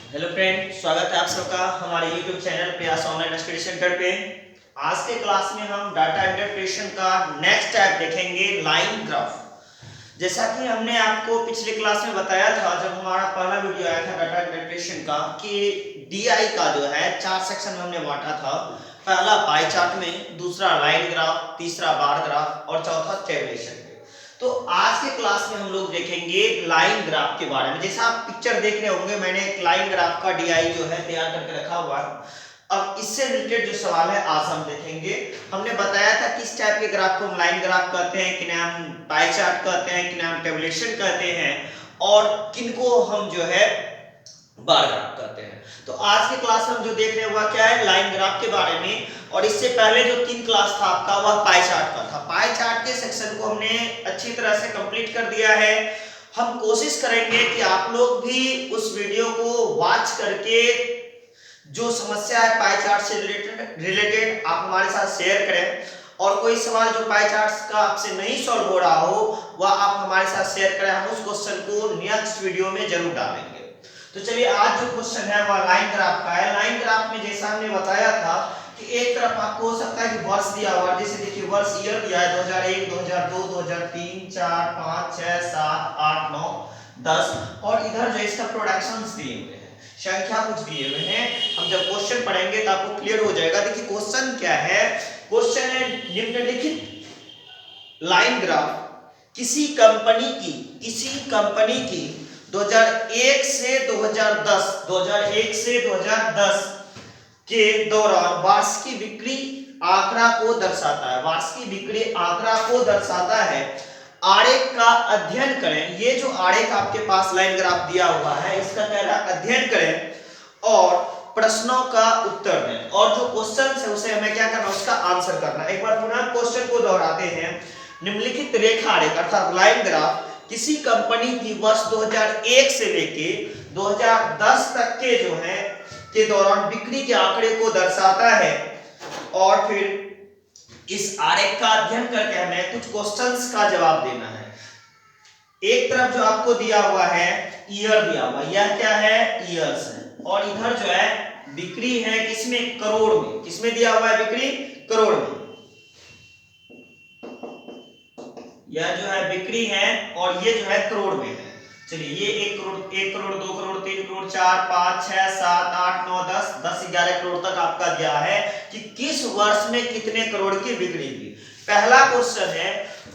Hello friend, स्वागत है आप सबका हमारे YouTube चैनल प्रयास ऑनलाइन स्टडी सेंटर पे। आज के क्लास में हम डाटा इंटरप्रिटेशन का नेक्स्ट टाइप देखेंगे, लाइन ग्राफ। जैसा कि हमने आपको पिछले क्लास में बताया था, जब हमारा पहला वीडियो आया था डाटा इंटरप्रिटेशन का, कि DI का जो है 4 सेक्शन में हमने बांटा था। पहला पाई चार्ट में, दूसरा लाइन ग्राफ, तीसरा बार ग्राफ और चौथा टेबुलेशन। तो आज के क्लास में हम लोग देखेंगे लाइन ग्राफ के बारे में। जैसा आप पिक्चर देख रहे होंगे, मैंने एक लाइन ग्राफ का DI जो है तैयार करके रखा हुआ है। अब इससे रिलेटेड जो सवाल है आज हम देखेंगे। हमने बताया था किस टाइप के ग्राफ को हम लाइन ग्राफ कहते हैं, किन्हें हम पाई चार्ट कहते हैं, किन्हें हम टेबुलेशन कहते हैं और किनको हम जो है बार ग्राफ कहते हैं। तो आज के क्लास में हम जो देख रहे हैं वह क्या है, लाइन ग्राफ के बारे में। और इससे पहले जो 3 क्लास था आपका, वह पाई चार्ट का था। पाई चार्ट के सेक्शन को हमने अच्छी तरह से कंप्लीट कर दिया है। हम कोशिश करेंगे कि आप लोग भी उस वीडियो को वॉच करके जो समस्या है पाई चार्ट से रिलेटेड आप हमारे साथ शेयर करें। और कोई सवाल जो पाई चार्ट का आपसे नहीं सॉल्व हो रहा हो, वह आप हमारे साथ शेयर करें। हम उस क्वेश्चन को नेक्स्ट वीडियो में जरूर डालेंगे। तो चलिए, आज जो क्वेश्चन है वह लाइन ग्राफ का है। लाइन ग्राफ में जैसा हमने बताया था कि एक तरफ आपको हो सकता है कि वर्ष दिया हुआ है, जैसे देखिए वर्ष ईयर दिया है 2001, 2002, 2003, 4, 5, 6, 7, 8, 9, 10 और इधर जो इसका प्रोडक्शंस दिए हुए हैं, संख्या कुछ दिए हुए हैं। हम जब क्वेश्चन पढ़ेंगे तो आपको क्लियर हो जाएगा। देखिए क्वेश्चन क्या है, क्वेश्चन है निम्नलिखित लाइन ग्राफ किसी कंपनी की 2001 से 2010 के दौरान वार्षिक बिक्री आंकड़ा को दर्शाता है। वार्षिक बिक्री आंकड़ा को दर्शाता है। आरेख का अध्ययन करें। ये जो आरेख आपके पास लाइन ग्राफ दिया हुआ है, इसका पहला अध्ययन करें और प्रश्नों का उत्तर दें। और जो क्वेश्चन है उसे हमें क्या करना, उसका आंसर करना। एक बार पुनः क्वेश्चन को दोहराते हैं। निम्नलिखित रेखा आरेख अर्थात लाइन ग्राफ किसी कंपनी की वर्ष 2001 से लेके 2010 तक के जो है के दौरान बिक्री के आंकड़े को दर्शाता है। और फिर इस आरेख का अध्ययन करके हमें कुछ क्वेश्चंस का जवाब देना है। एक तरफ जो आपको दिया हुआ है ईयर दिया हुआ, यह क्या है, ईयर्स है। और इधर जो है बिक्री है, किसमें, करोड़ में। किसमें दिया हुआ है बिक्री, करोड़ में। यह जो है बिक्री है और ये जो है करोड़ में है। चलिए, ये 1 करोड़, 2 करोड़, 3 करोड़, 4, 5, 6, 7, 8, 9, 10, 11 करोड़ तक आपका दिया है कि किस वर्ष में कितने करोड़ की बिक्री हुई। पहला क्वेश्चन है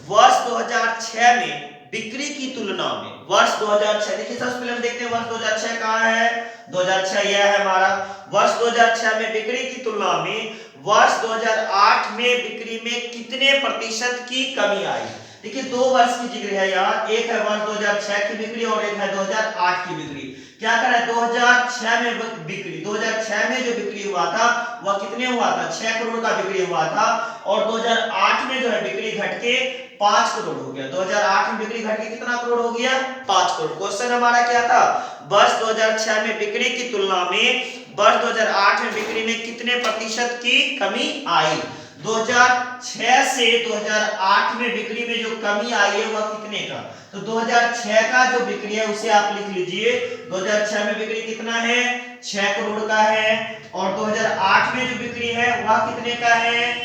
वर्ष 2006 में बिक्री की तुलना में। वर्ष 2006, देखिए सबसे पहले हम देखते हैं वर्ष 2006 कहाँ है, 2006 यह है हमारा। वर्ष 2006 में बिक्री की तुलना में वर्ष 2008 में बिक्री में कितने प्रतिशत की कमी आई। देखिए 2 वर्ष की जिक्र है यहाँ, एक है वर्ष 2006 की बिक्री और एक है 2008 की बिक्री। क्या करें, 2006 में बिक्री, 2006 में जो बिक्री हुआ था वह कितने हुआ था, 6 करोड़ का बिक्री हुआ था। और 2008 में जो है बिक्री घट के 5 करोड़ हो गया। 2008 में बिक्री घट के कितना करोड़ हो गया, 5 करोड़। क्वेश्चन हमारा क्या था, वर्ष 2006 में बिक्री की तुलना में वर्ष 2008 में बिक्री में कितने प्रतिशत की कमी आई। 2006 से 2008 में बिक्री में जो कमी आई है वह कितने का, तो 2006 का जो बिक्री है उसे आप लिख लीजिए। 2006 में बिक्री कितना है, 6 करोड़ का है। और 2008 में जो बिक्री है वह कितने का है,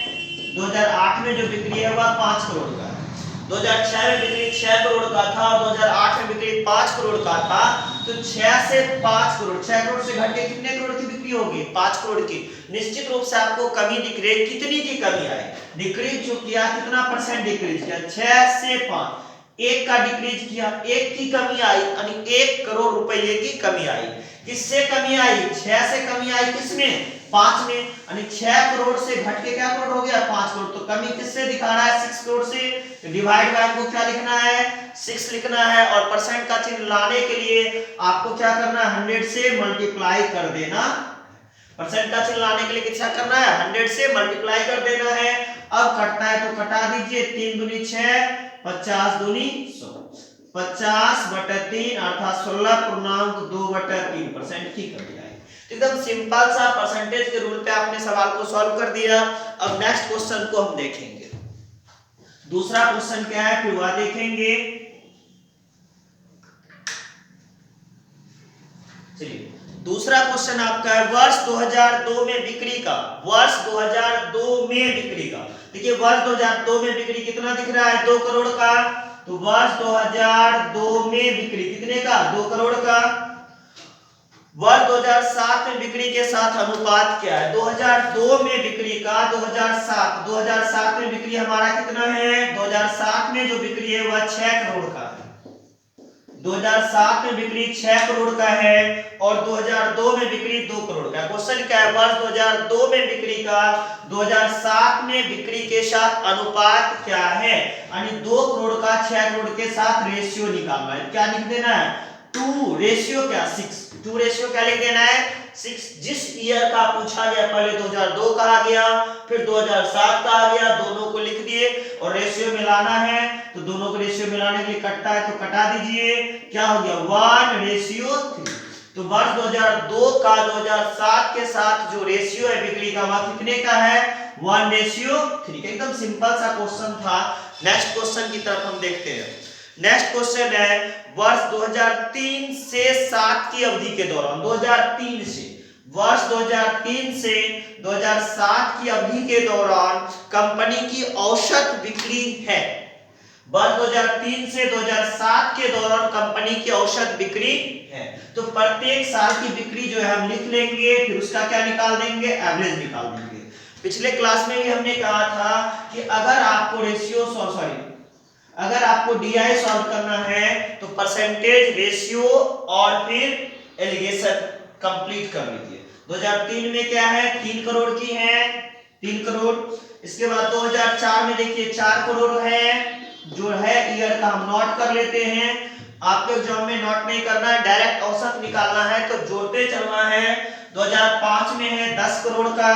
2008 में जो बिक्री है वह 5 करोड़ का है। 2006 में बिक्री 6 करोड़ का था और 2008 में बिक्री 5 करोड़ का था। तो 6 से 5 करोड़, 6 करोड़ से घट के कितने करोड़ की बिक्री होगी, 5 करोड़ की। निश्चित रूप से आपको कमी दिख रही है, कितनी की कमी आई, डिक्रीज जो किया, कितना परसेंट डिक्रीज किया, 6 से 5, 1 का डिक्रीज किया, 1 की कमी आई, यानी 1 करोड़ रुपए की कमी आई। किससे कमी आई, 6 से कमी आई, किसमें, 5 में। यानी 6 करोड़ से घट के क्या करोड़ हो गया, 5 करोड़। तो कमी किससे दिखा रहा है, 6 करोड़ से। डिवाइड बाय को क्या लिखना है, 6 लिखना है। और परसेंट का चिन्ह लाने के लिए आपको क्या करना है, 100 से मल्टीप्लाई कर देना। परसेंट का चिन्ह लाने के लिए क्या करना है, 100 से मल्टीप्लाई कर देना है। अब कटना है तो कटा दीजिए, 3 दूनी 6, 50 दूनी 100, 50/3 अर्थात 16.2/3% की कमी आई। एकदम सिंपल सा परसेंटेज के रूल पे आपने सवाल को सॉल्व कर दिया। अब नेक्स्ट क्वेश्चन को हम देखेंगे। दूसरा क्वेश्चन क्या है फिर वह देखेंगे। चलिए दूसरा क्वेश्चन आपका है वर्ष 2002 में बिक्री का, वर्ष 2002 में बिक्री का। देखिए वर्ष 2002 में बिक्री कितना दिख रहा है, 2 करोड़ का। तो वर्ष 2002 में बिक्री कितने का, 2 करोड़ का। वर्ष 2007 में बिक्री के साथ अनुपात क्या है, 2002 में बिक्री का 2007 में बिक्री हमारा कितना है, 2007 में जो बिक्री है वह 6 करोड़ का है। 2007 में बिक्री 6 करोड़ का है और 2002 में बिक्री 2 करोड़ का। क्वेश्चन क्या है, वर्ष 2002 में बिक्री का 2007 में बिक्री के साथ अनुपात क्या है, यानी 2 करोड़ का 6 करोड़ के साथ रेशियो निकालना है। क्या लिख देना है, 2 रेशियो क्या 6, 2 रेशियो क्या लिख देना है 6। जिस ईयर का पूछा गया, पहले 2002 कहा गया, फिर 2007 कहा गया, दोनों को लिख दिए और रेशियो मिलाना है। तो दोनों को रेशियो मिलाने के लिए कटता है तो कटा दीजिए, क्या हो गया 1:3। तो वर्ष 2002 का 2007 के साथ जो रेशियो है बिक्री का वह कितने का है, 1:3। एकदम सिंपल सा क्वेश्चन था। नेक्स्ट क्वेश्चन की तरफ हम देखते हैं। नेक्स्ट क्वेश्चन है वर्ष 2003 से 7 की अवधि के दौरान, 2003 से वर्ष 2003 से 2007 की अवधि के दौरान कंपनी की औसत बिक्री है। वर्ष 2003 से 2007 के दौरान कंपनी की औसत बिक्री है। तो प्रत्येक साल की बिक्री जो है हम लिख लेंगे, फिर उसका क्या निकाल देंगे, एवरेज निकाल देंगे। पिछले क्लास में भी हमने कहा था कि अगर आपको अगर आपको DI सॉल्व करना है तो परसेंटेज, रेशियो और फिर एलिगेशन कंप्लीट कर लीजिए। 2003 में क्या है, 3 करोड़ की है, 3 करोड़। इसके बाद 2004 में देखिए 4 करोड़ है, जो है ईयर का हम नोट कर लेते हैं। आपको एग्जाम में नोट नहीं करना है, डायरेक्ट औसत निकालना है तो जोड़ते चलना है। 2005 में है 10 करोड़ का,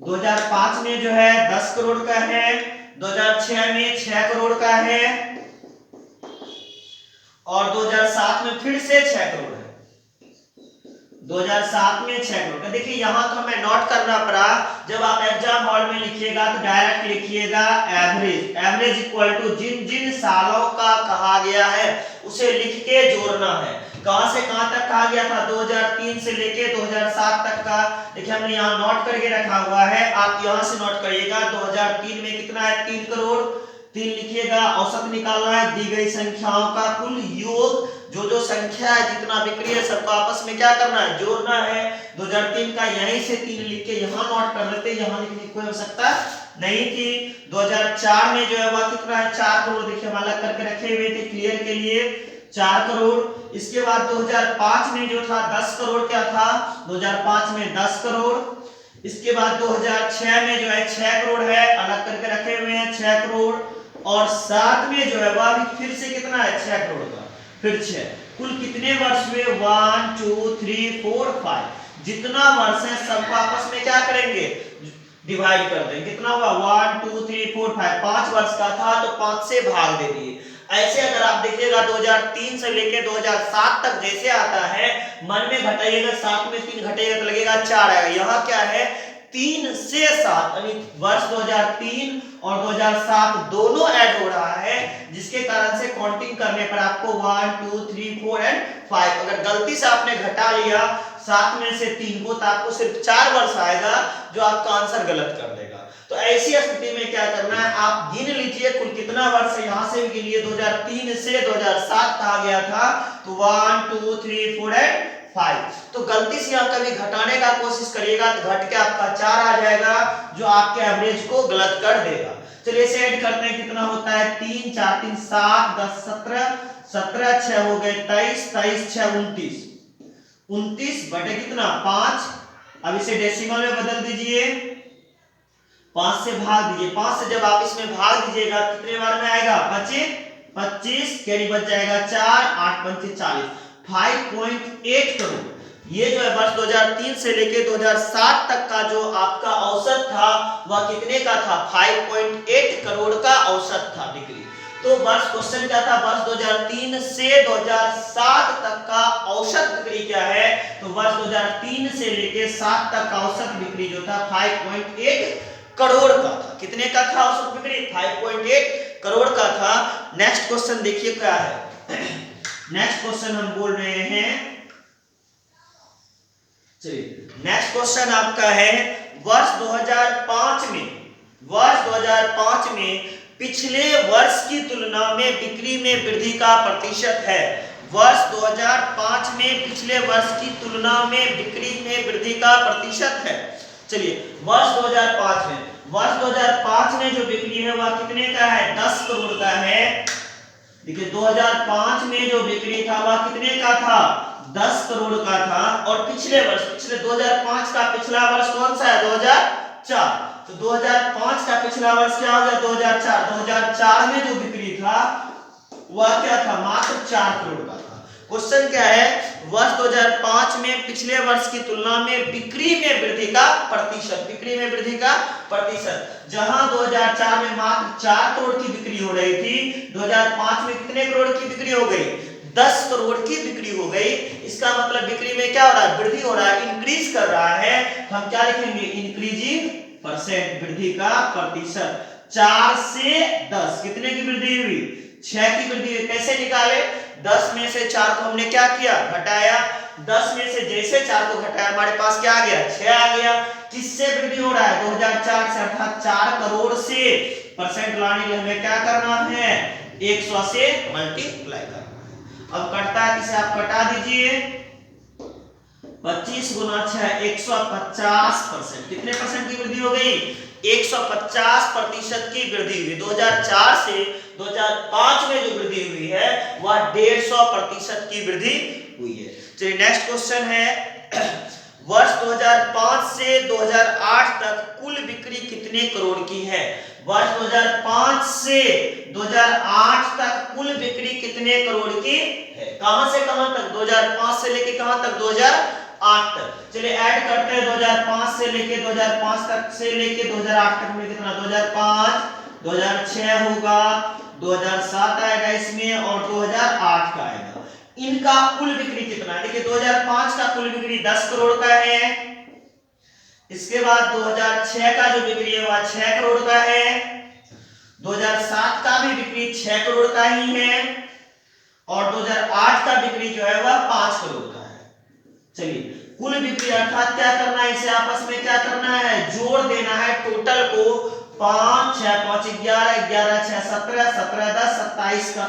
2005 में जो है 10 करोड़ का है। 2006 में 6 करोड़ का है और 2007 में फिर से 6 करोड़ है। 2007 में 6 करोड़ का। देखिए यहां तो हमें नोट करना पड़ा, जब आप एग्जाम हॉल में लिखिएगा तो डायरेक्ट लिखिएगा एवरेज। एवरेज इक्वल टू जिन जिन सालों का कहा गया है उसे लिख के जोड़ना है। कहां से कहां तक कहा गया था, 2003 से लेके 2007 तक का। देखिए हमने यहाँ नोट करके रखा हुआ है, आप यहां से नोट करिएगा। 2003 में कितना है, 3 करोड़, 3 लिखिएगा। औसत निकालना है, दी गई संख्याओं का कुल योग, जो संख्या है, जितना बिक्री है, सबको आपस में क्या करना है, जोड़ना है। 2003 का यहीं से 3 लिख के यहाँ नोट कर लेते, यहाँ लिखने की कोई आवश्यकता नहीं थी। 2004 में जो है वह कितना है, 4 करोड़। देखिए हम अलग करके रखे हुए थे क्लियर के लिए, 4 करोड़। इसके बाद 2005 में जो था 10 करोड़ क्या था, 2005 में 10 करोड़। इसके बाद 2006 में जो है 6 करोड़ है, अलग करके रखे हुए हैं 6 करोड़। और 7 में जो है वह भी फिर से कितना है, 6 करोड़ का, फिर 6। कुल कितने वर्ष हुए, 1 2 3 4 5। जितना वर्ष है सबको आपस में क्या करेंगे, डिवाइड कर देंगे। कितना हुआ, 1 2 3 4 5। 5 वर्ष का था तो 5 से भाग दे दिए। ऐसे अगर आप देखिएगा 2003 से लेके 2007 तक जैसे आता है, मन में घटाइएगा, 7 में 3 घटेगा तो लगेगा 4 आएगा। यहाँ क्या है, 3 से 7, यानी वर्ष 2003 और 2007 दोनों ऐड हो रहा है, जिसके कारण से काउंटिंग करने पर आपको 1 2 3 4 एंड 5। अगर गलती से आपने घटा लिया 7 में से 3 को तो आपको सिर्फ 4 वर्ष आएगा, जो आपका आंसर गलत कर देगा। तो ऐसी स्थिति में क्या करना है, आप गिन लीजिए कुल कितना वर्ष है। यहाँ से भी गिनिए, 2003 से 2007 कहा गया था, तो 1 2 3 4 एंड 5। तो गलती से आप कभी घटाने का कोशिश करिएगा तो घट के आपका 4 आ जाएगा, जो आपके एवरेज को गलत कर देगा। चलिए इसे ऐड करते हैं, कितना होता है, 3 4 3 7 10 17 17 6 हो गए 23 23 6 29 29 बटे कितना 5। अब इसे डेसिमल में बदल दीजिए, 5 से भाग दीजिए। 5 से जब आप इसमें भाग दीजिएगा कितने बार में आएगा, 25 कैरी बच जाएगा 4 8 5 40। 5.8 करोड़ ये जो है वर्ष 2003 से लेके 2007 तक का जो आपका औसत था वह कितने का था, 5.8 करोड़ का औसत था बिक्री। तो वर्ष क्वेश्चन क्या था, वर्ष 2003 से 2007 तक का औसत बिक्री क्या है, तो वर्ष 2003 से लेके 7 तक का औसत बिक्री जो था 5.8 करोड़ का था। कितने का था औसत बिक्री, 5.8 करोड़ का था। नेक्स्ट क्वेश्चन देखिए क्या है। नेक्स्ट क्वेश्चन हम बोल रहे हैं चलिए नेक्स्ट क्वेश्चन आपका है वर्ष 2005 में पिछले वर्ष की तुलना में बिक्री में वृद्धि का प्रतिशत है। वर्ष 2005 में पिछले वर्ष की तुलना में बिक्री में वृद्धि का प्रतिशत है। चलिए वर्ष 2005 में जो बिक्री है वह कितने का है? 10 करोड़ का है। देखिए 2005 में जो बिक्री था वह कितने का था? 10 करोड़ का था। और पिछले 2005 का पिछला वर्ष कौन सा है? 2004। तो 2005 का पिछला वर्ष क्या हो गया? 2004। 2004 में जो बिक्री था वह क्या था? मात्र 4 करोड़ का था। क्वेश्चन क्या है? वर्ष 2005 में पिछले वर्ष की तुलना में बिक्री में वृद्धि का प्रतिशत, जहां 2004 में मात्र 4 करोड़ की बिक्री हो रही थी, 2005 में कितने करोड़ की बिक्री हो गई? 10 करोड़ की बिक्री हो गई। इसका मतलब बिक्री में क्या हो रहा है? वृद्धि हो रहा है, इंक्रीज कर रहा है। हम क्या लिखेंगे? इंक्रीजिंग परसेंट, वृद्धि का प्रतिशत। 4 से 10 कितने की वृद्धि हुई? 6 की वृद्धि हुई। कैसे निकाले? 10 में से 4 को हमने क्या किया? घटाया। 10 में से जैसे 4 को घटाया हमारे पास क्या आ गया? 6 आ गया। किससे वृद्धि हो रहा है? 2004 से, अर्थात 4 करोड़ से परसेंट लाने के लिए हमें क्या करना है? 100 से मल्टीप्लाई करना है। अब कटता है, किसे आप कटा दीजिए। 25 गुना 6 150%। कितने परसेंट की वृद्धि हो गई? 150% की वृद्धि हुई। 2004 से 2005 में जो वृद्धि हुई है वह 150% की वृद्धि हुई है। चलिए नेक्स्ट क्वेश्चन है वर्ष 2005 से 2008 तक कुल बिक्री कितने करोड़ की है? वर्ष 2005 से 2008 तक कुल बिक्री कितने करोड़ की है? कहां से कहां तक? 2005 से लेके कहां तक? 2008 तक। चलिए ऐड करते हैं 2005 से लेके 2005 तक से लेके 2008 तक में कितना? 2005, 2006 होगा, 2007 आएगा इसमें और 2008 का आएगा। इनका कुल बिक्री कितना है? देखिए 2005 का कुल बिक्री 10 करोड़ का है। इसके बाद 2006 का जो बिक्री है वह 6 करोड़ का है। 2007 का भी बिक्री 6 करोड़ का ही है और 2008 का बिक्री जो है वह 5 करोड़ का है। चलिए कुल बिक्री अर्थात क्या करना है? इसे आपस में क्या करना है? जोड़ देना है टोटल को। 5 6 5 11 11 6 17 17 10 27 का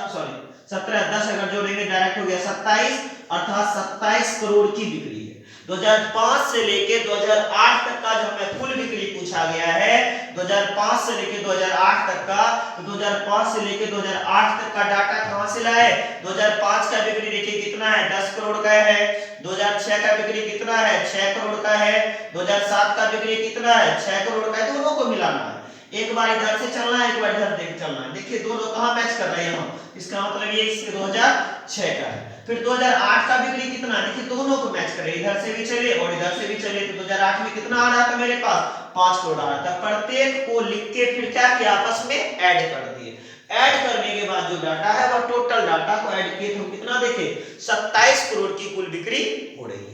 17 10 अगर जोड़ेंगे डायरेक्ट हो गया 27, अर्थात 27 करोड़ की बिक्री है। 2005 से लेके 2008 तक का जो हमें कुल बिक्री पूछा गया है, 2005 से लेके 2008 तक का, तो 2005 से लेके 2008 तक का डाटा कहां से लाए? 2005 का बिक्री देखिए कितना है? 10 करोड़ का है। 2006 का बिक्री कितना है? 6 करोड़ का है। 2007 का बिक्री कितना है? 6 करोड़ का है। दोनों को मिलाना है, एक बार इधर से चलना है, एक बार इधर देख चलना है। देखिए दोनों कहां मैच कर रहे हैं हम, इसका मतलब ये 2006 का है। फिर 2008 का बिक्री कितना? देखिए दोनों को मैच करें, इधर से भी चले और इधर से भी चले। तो 2008 में कितना आ रहा था मेरे पास? 5 करोड़ आ रहा था। प्रत्येक को लिख के फिर क्या किया? आपस में ऐड कर दिए। ऐड करने के बाद जो डाटा है वह टोटल डाटा को ऐड किए तो हम कितना देखे? 27 करोड़ की कुल बिक्री हो रही है।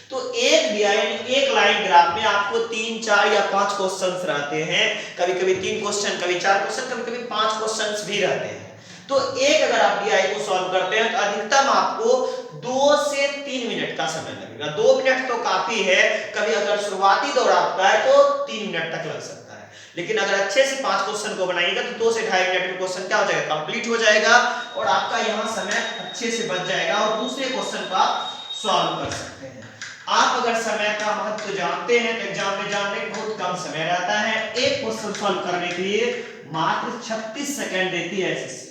तो एक लाइन ग्राफ में आपको 3 4 या 5 क्वेश्चंस रहते हैं, कभी-कभी 3 क्वेश्चन, कभी 4 क्वेश्चन, कभी-कभी 5 क्वेश्चंस भी रहते हैं। तो एक अगर आप डीआई को सॉल्व करते हैं तो अधिकतम आपको 2 से 3 मिनट का समय लगेगा। 2 मिनट तो काफी है, कभी अगर शुरुआती दौर आपका है तो 3 मिनट तक लग सकता है। लेकिन अगर अच्छे से 5 क्वेश्चन को बनाइएगा तो 2 से 2.5 मिनट में क्वेश्चन क्या हो जाएगा? कंप्लीट हो जाएगा और आपका यहाँ समय अच्छे से बच जाएगा और दूसरे क्वेश्चन को आप सॉल्व कर सकते हैं। आप अगर समय का महत्व जानते हैं तो एग्जाम में जानने में बहुत कम समय रहता है। एक क्वेश्चन सॉल्व करने के लिए मात्र 36 सेकंड देती है एसएससी।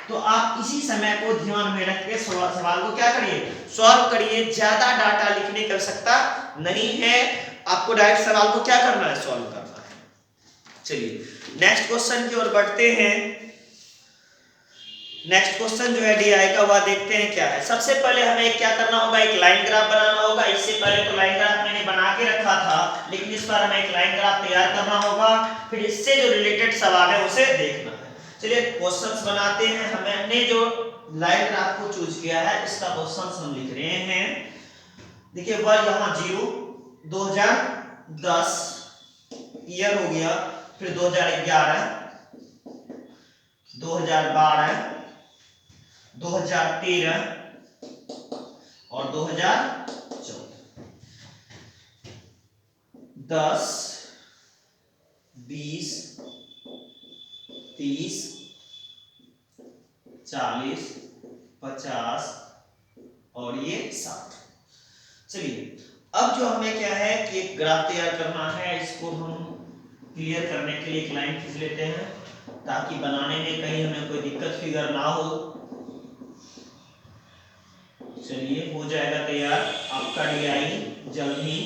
तो आप इसी समय को ध्यान में रख के सवाल को क्या करिए? सॉल्व करिए। ज्यादा डाटा लिखने की आवश्यकता नहीं है, आपको डायरेक्ट सवाल को क्या करना है? सॉल्व करना है। चलिए नेक्स्ट क्वेश्चन की ओर बढ़ते हैं। नेक्स्ट क्वेश्चन जो है डीआई का वह देखते हैं क्या है। सबसे पहले हमें क्या करना होगा? एक लाइन ग्राफ बनाना होगा। इससे पहले तो लाइन ग्राफ मैंने बना के रखा था, लेकिन इस बार हमें एक लाइन ग्राफ तैयार करना होगा, फिर इससे जो रिलेटेड सवाल है उसे देखना है। चलिए क्वेश्चंस बनाते हैं। हमने जो लाइन ग्राफ को चूज किया है इसका क्वेश्चंस हम लिख रहे हैं। देखिए वह यहाँ 0 2010 ईयर हो गया, फिर 2011 2012 2013 और 2014। 10, 20, 30, 40, 50 और ये 60। चलिए अब जो हमें क्या है कि एक ग्राफ तैयार करना है, इसको हम क्लियर करने के लिए एक लाइन खींच लेते हैं ताकि बनाने में कहीं हमें कोई दिक्कत फिगर ना हो। चलिए हो जाएगा तैयार आपका DI जल्द ही।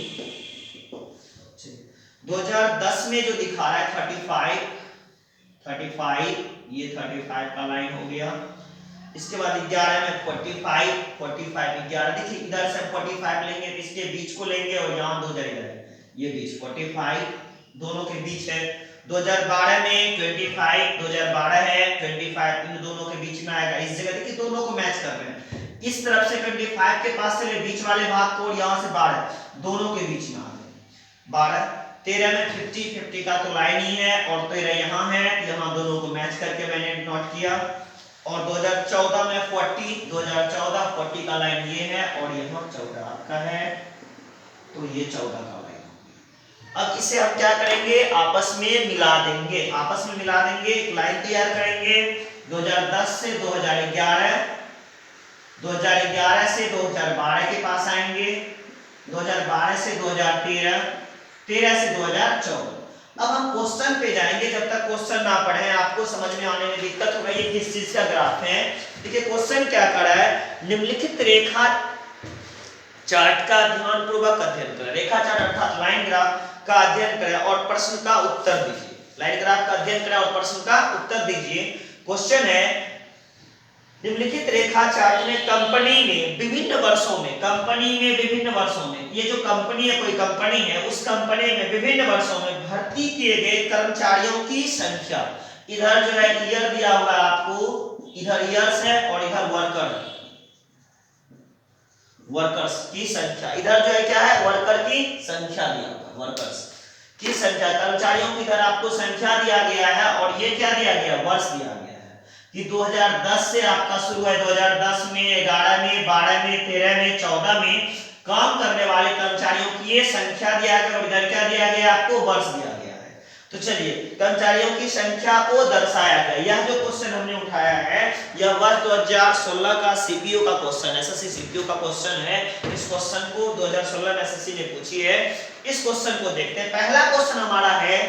2010 में जो दिखा रहा है 35, ये 35 का लाइन हो गया। इसके बाद 11 में 45, 11 देखिए इधर से 45 लेंगे तो इसके बीच को लेंगे और यहाँ 2000 इधर है, ये बीच 45 दोनों के बीच है। 2012 में 25, 2012 है 25 इन दोनों के बीच में आएगा। इस जगह देखिए दोनों को मैच कर रहे हैं, इस तरफ से 25 के पास से बीच वाले भाग को, यहाँ से 12 दोनों के बीच में आ गए 12। 13 में 50 का तो लाइन ही है और 13 यहाँ है, यहाँ दोनों को मैच करके मैंने नोट किया। और 2014 में 40 का लाइन ये है और यहाँ 14 आपका है, तो ये 14 का लाइन। अब इसे हम क्या करेंगे, आपस में मिला देंगे, एक लाइन तैयार करेंगे। 2010 से 2011, 2011 से 2012 के पास आएंगे, 2012 से 2013, 13 से 2014। अब हम क्वेश्चन पे जाएंगे, जब तक क्वेश्चन ना पढ़े आपको समझ में आने में दिक्कत हो रही है किस चीज का ग्राफ है। देखिए क्वेश्चन क्या कर रहा है, निम्नलिखित रेखा चार्ट का ध्यानपूर्वक अध्ययन करें। रेखा चार्ट अर्थात लाइन ग्राफ का अध्ययन करें और प्रश्न का उत्तर दीजिए। लाइन ग्राफ का अध्ययन करें और प्रश्न का उत्तर दीजिए। क्वेश्चन है, निम्नलिखित रेखा चार्ट में कंपनी में विभिन्न वर्षों में, ये जो कंपनी है, कोई कंपनी है, उस कंपनी में विभिन्न वर्षों में भर्ती किए गए कर्मचारियों की संख्या, इधर जो है ईयर दिया हुआ है आपको, इधर ईयर्स है और इधर वर्कर्स की संख्या, इधर जो है क्या है वर्कर की संख्या दिया हुआ है, वर्कर्स की संख्या, कर्मचारियों की इधर आपको संख्या दिया गया है और ये क्या दिया गया, वर्ष दिया गया है कि 2010 से आपका शुरू है, 2010 में, 11 में, 12 में, 13 में, 14 में काम करने वाले कर्मचारियों की ये संख्या दिया गया और इधर क्या दिया गया आपको, वर्ष दिया गया है। तो चलिए कर्मचारियों की संख्या को दर्शाया गया। यह जो क्वेश्चन हमने उठाया है यह वर्ष 2016 का सीपीओ का क्वेश्चन, एसएससी सीपीओ का क्वेश्चन है। इस क्वेश्चन को 2016 में एसएससी ने पूछी है। इस क्वेश्चन को देखते हैं। पहला क्वेश्चन हमारा है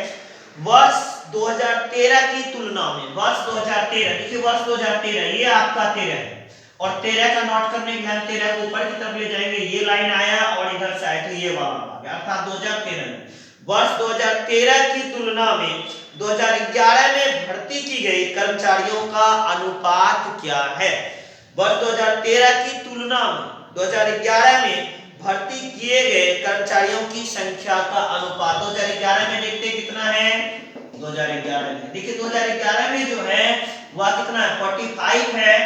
वर्ष 2013 की तुलना में, वर्ष 2013, देखिए वर्ष 2013 ये आपका 13 है और 13 का नोट करने के लिए हम 13 को ऊपर की तरफ ले जाएंगे, ये लाइन आया और इधर से आया तो ये वाला आ गया, अर्थात 2013 में। वर्ष 2013 की तुलना में 2011 में भर्ती की गई कर्मचारियों का अनुपात क्या है। वर्ष 2013 की तुलना में 2011 में भर्ती किए गए कर्मचारियों की संख्या का अनुपात 2011 में देखते कितना है, 2011 में देखिए 2011 में जो है वह कितना है, 45 है,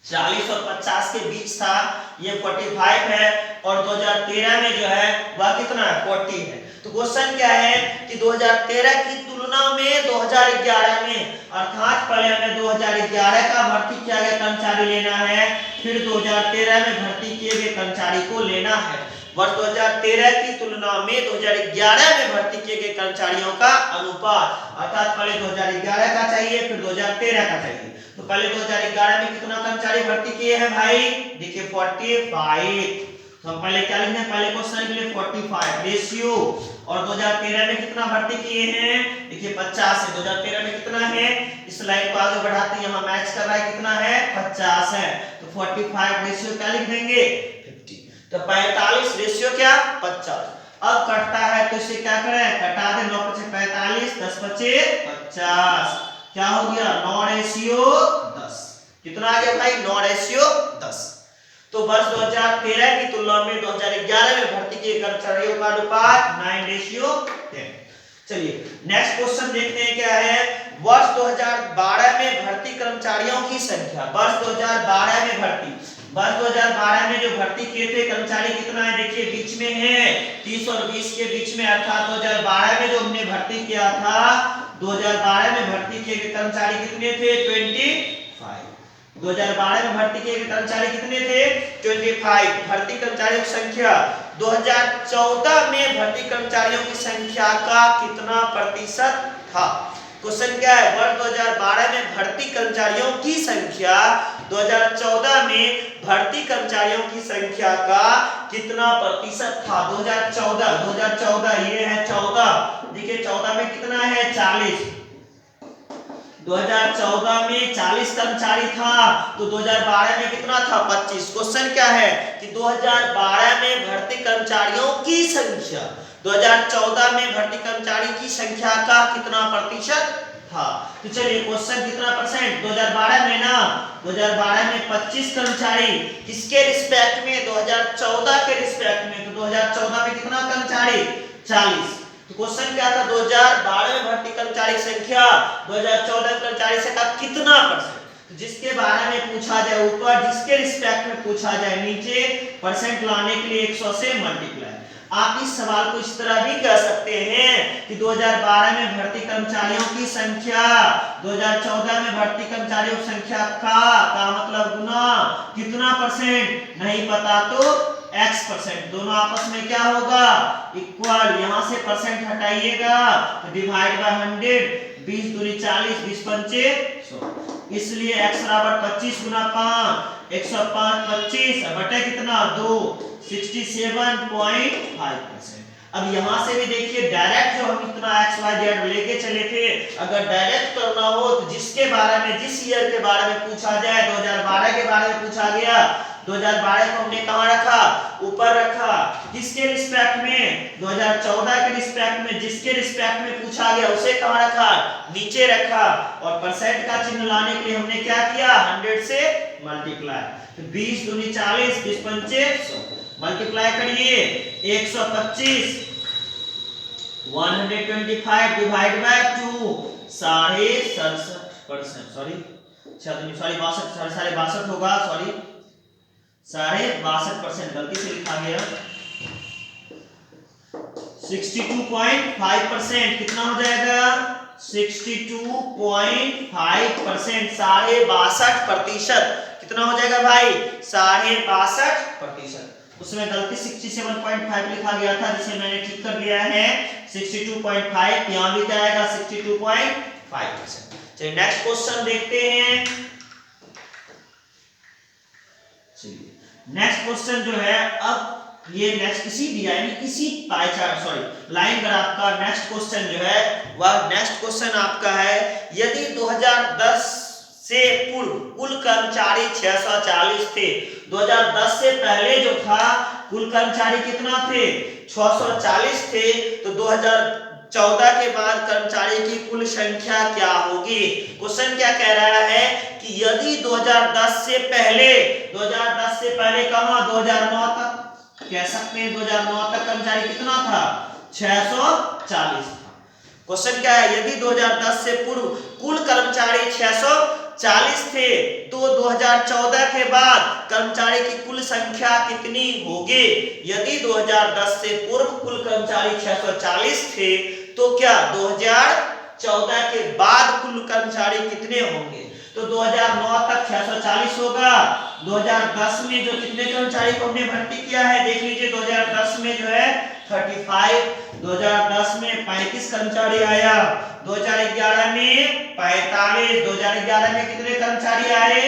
40 और 50 के बीच था, ये 45 है और 2013 में जो है वह कितना है, 40 है। तो क्वेश्चन क्या है कि 2013 की तुलना में 2011 में, अर्थात पहले हमें 2011 का भर्ती किया गया कर्मचारी लेना है, फिर 2013 में भर्ती किए गए कर्मचारी को लेना है। वर्ष 2013 की तुलना में 2011 में भर्ती किए गए कर्मचारियों का अनुपात, अर्थात पहले 2011 का चाहिए फिर 2013 का चाहिए। तो पहले 2011 में कितना कर्मचारी भर्ती किए हैं भाई, देखिए 45। तो हम पहले क्या लिखते हैं, पहले क्वेश्चन के लिए 45 रेशियो, और 2013 में कितना भर्ती किए हैं, देखिए 50 है। 2013 में कितना है, इस लाइन को आगे बढ़ाते हैं, यहाँ मैच कर रहा है, कितना है 50 है, तो 45 रेशियो क्या लिख देंगे 50। तो 45 रेशियो क्या 50। अब कटता है तो इसे क्या करें, कटा दे, 9 × 45, 10 × 50, क्या हो गया 9 रेशियो 10। कितना आ गया भाई 9 रेशियो 10। तो वर्ष 2013 की तुलना में 2011 में भर्ती किए कर्मचारियों का अनुपात 9 रेशियो 10। चलिए नेक्स्ट क्वेश्चन देखते हैं क्या है, वर्ष 2012 में भर्ती कर्मचारियों की संख्या, वर्ष 2012 में भर्ती, वर्ष 2012 में जो भर्ती किए थे कर्मचारी कितना है, देखिए बीच में है 30 और 20 के बीच में, अर्थात 2012 में जो हमने भर्ती किया था, 2012 में भर्ती किए गए कर्मचारी कितने थे 25। 2012 में भर्ती किए गए कर्मचारी कितने थे 25। भर्ती कर्मचारियों की संख्या 2014 में भर्ती कर्मचारियों की संख्या का कितना प्रतिशत था। क्वेश्चन क्या है, वर्ष 2012 में भर्ती कर्मचारियों की संख्या 2014 में भर्ती कर्मचारियों की संख्या का कितना प्रतिशत था। 2014 ये है 14, देखिए 14 में कितना है 40, 2014 में 40 कर्मचारी था, तो 2012 में कितना था 25। क्वेश्चन क्या है कि 2012 में भर्ती कर्मचारियों की संख्या 2014 में भर्ती कर्मचारी की संख्या का कितना प्रतिशत था। तो चलिए क्वेश्चन कितना परसेंट 2012 में ना, 2012 में 25 कर्मचारी, किसके रिस्पेक्ट में 2014 के रिस्पेक्ट में, तो 2014 में कितना कर्मचारी 40। तो क्वेश्चन क्या था 2012 में भर्ती कर्मचारी संख्या 2014 कर्मचारी से का कितना परसेंट। तो जिसके बारे में पूछा जाए ऊपर, जिसके रिस्पेक्ट में पूछा जाए नीचे, परसेंट लाने के लिए 100 से मल्टीप्लाई। आप इस सवाल को इस तरह भी कह सकते हैं कि 2012 में भर्ती कर्मचारियों की संख्या 2014 में भर्ती कर्मचारियों की संख्या का मतलब गुना कितना परसेंट, नहीं पता तो x परसेंट, दोनों आपस में क्या होगा इक्वल, यहां से परसेंट हटाइएगा तो डिवाइड बाय 100, 20 दूनी 40, 20 पंचे 100, इसलिए x बराबर 25 गुना 5, 105 25 बटे कितना 2, 67.5%। अब यहां से भी देखिए डायरेक्ट जो हम इतना x y z लेके चले थे, अगर डायरेक्ट करना हो तो जिसके बारे में, जिस ईयर के बारे में पूछा जाए, 2012 के बारे में पूछा गया, 2012 को हमने कहां रखा ऊपर रखा, किसके रिस्पेक्ट में 2014 के रिस्पेक्ट में, जिसके रिस्पेक्ट में पूछा गया उसे कहां रखा नीचे रखा, और परसेंट का चिन्ह लाने के लिए हमने क्या किया 100 से मल्टीप्लाई, तो 20 दूनी 40, 20 पंचे 100, मल्टीप्लाई करिए 125 125 डिवाइड बाय 2, 67%, सॉरी 62 होगा, सॉरी 62%, गलती से लिखा गया 62.5%, कितना हो जाएगा 62.5%, 62.5%, कितना हो जाएगा भाई 62.5%। उसमें गलती 67.5 लिखा गया था जिसे मैंने ठीक कर दिया है 62.5, यहां भी क्या आएगा 62.5%। चलिए नेक्स्ट क्वेश्चन देखते हैं। चलिए नेक्स्ट क्वेश्चन जो है, अब ये नेक्स्ट इसी यानी इसी pie chart sorry line graph का नेक्स्ट क्वेश्चन जो है वह नेक्स्ट क्वेश्चन आपका है, यदि 2010 से पूर्व कुल कर्मचारी 640 थे, 2010 से पहले जो था कुल कर्मचारी कितना थे 640 थे, तो 2014 के बाद कर्मचारी की कुल संख्या क्या होगी। क्वेश्चन क्या कह रहा है कि यदि 2010 से पहले कहां 2009 तक कह सकते हैं, 2009 तक कर्मचारी कितना था 640 था। क्वेश्चन क्या है, यदि 2010 से पूर्व कुल कर्मचारी 640 थे तो 2014 के बाद कर्मचारी की कुल संख्या कितनी होगी। यदि 2010 से पूर्व कुल कर्मचारी 640 थे तो क्या 2014 के बाद कुल कर्मचारी कितने होंगे। तो 2009 तक 640 होगा, 2010 में जो कितने कर्मचारी को हमने भर्ती किया है देख लीजिए, 2010 में जो है 35, 2010 में 35 कर्मचारी आया, 2011 में 45, 2011 में कितने कर्मचारी आए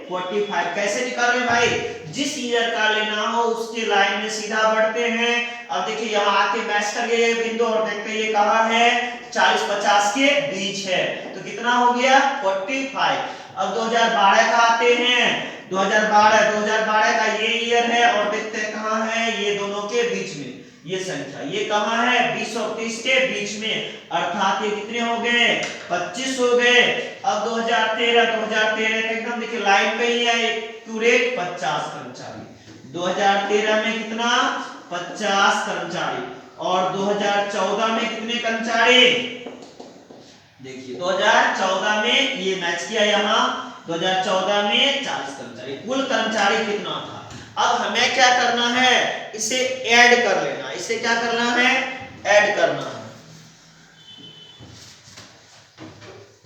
45। कैसे निकाल रहे भाई, जिस ईयर का लेना हो उसके लाइन में सीधा बढ़ते हैं। अब देखिए यहाँ आके मैच कर गए ये बिंदु और देखते हैं ये कहाँ है 40-50 के बीच है, तो कितना हो गया 45। अब 2012 का आते हैं, 2012 का ये ईयर है और देखते हैं कहाँ है ये दोनों के बीच में ये संख्या, ये कहाँ है 20 और 30 के बीच में, अर्थात ये कितने हो गए 25 हो गए। अब 2013 एकदम देखिए लाइन पे ही है एक्यूरेट 50 कर्मचारी, 2013 में कितना 50 कर्मचारी और 2014 में कितने कर्मचारी देखिए 2014 में ये मैच किया यहाँ 2014 में 40 कर्मचारी, कुल कर्मचारी कितना था। अब हमें क्या करना है इसे ऐड कर लेना, इसे क्या करना है ऐड करना है।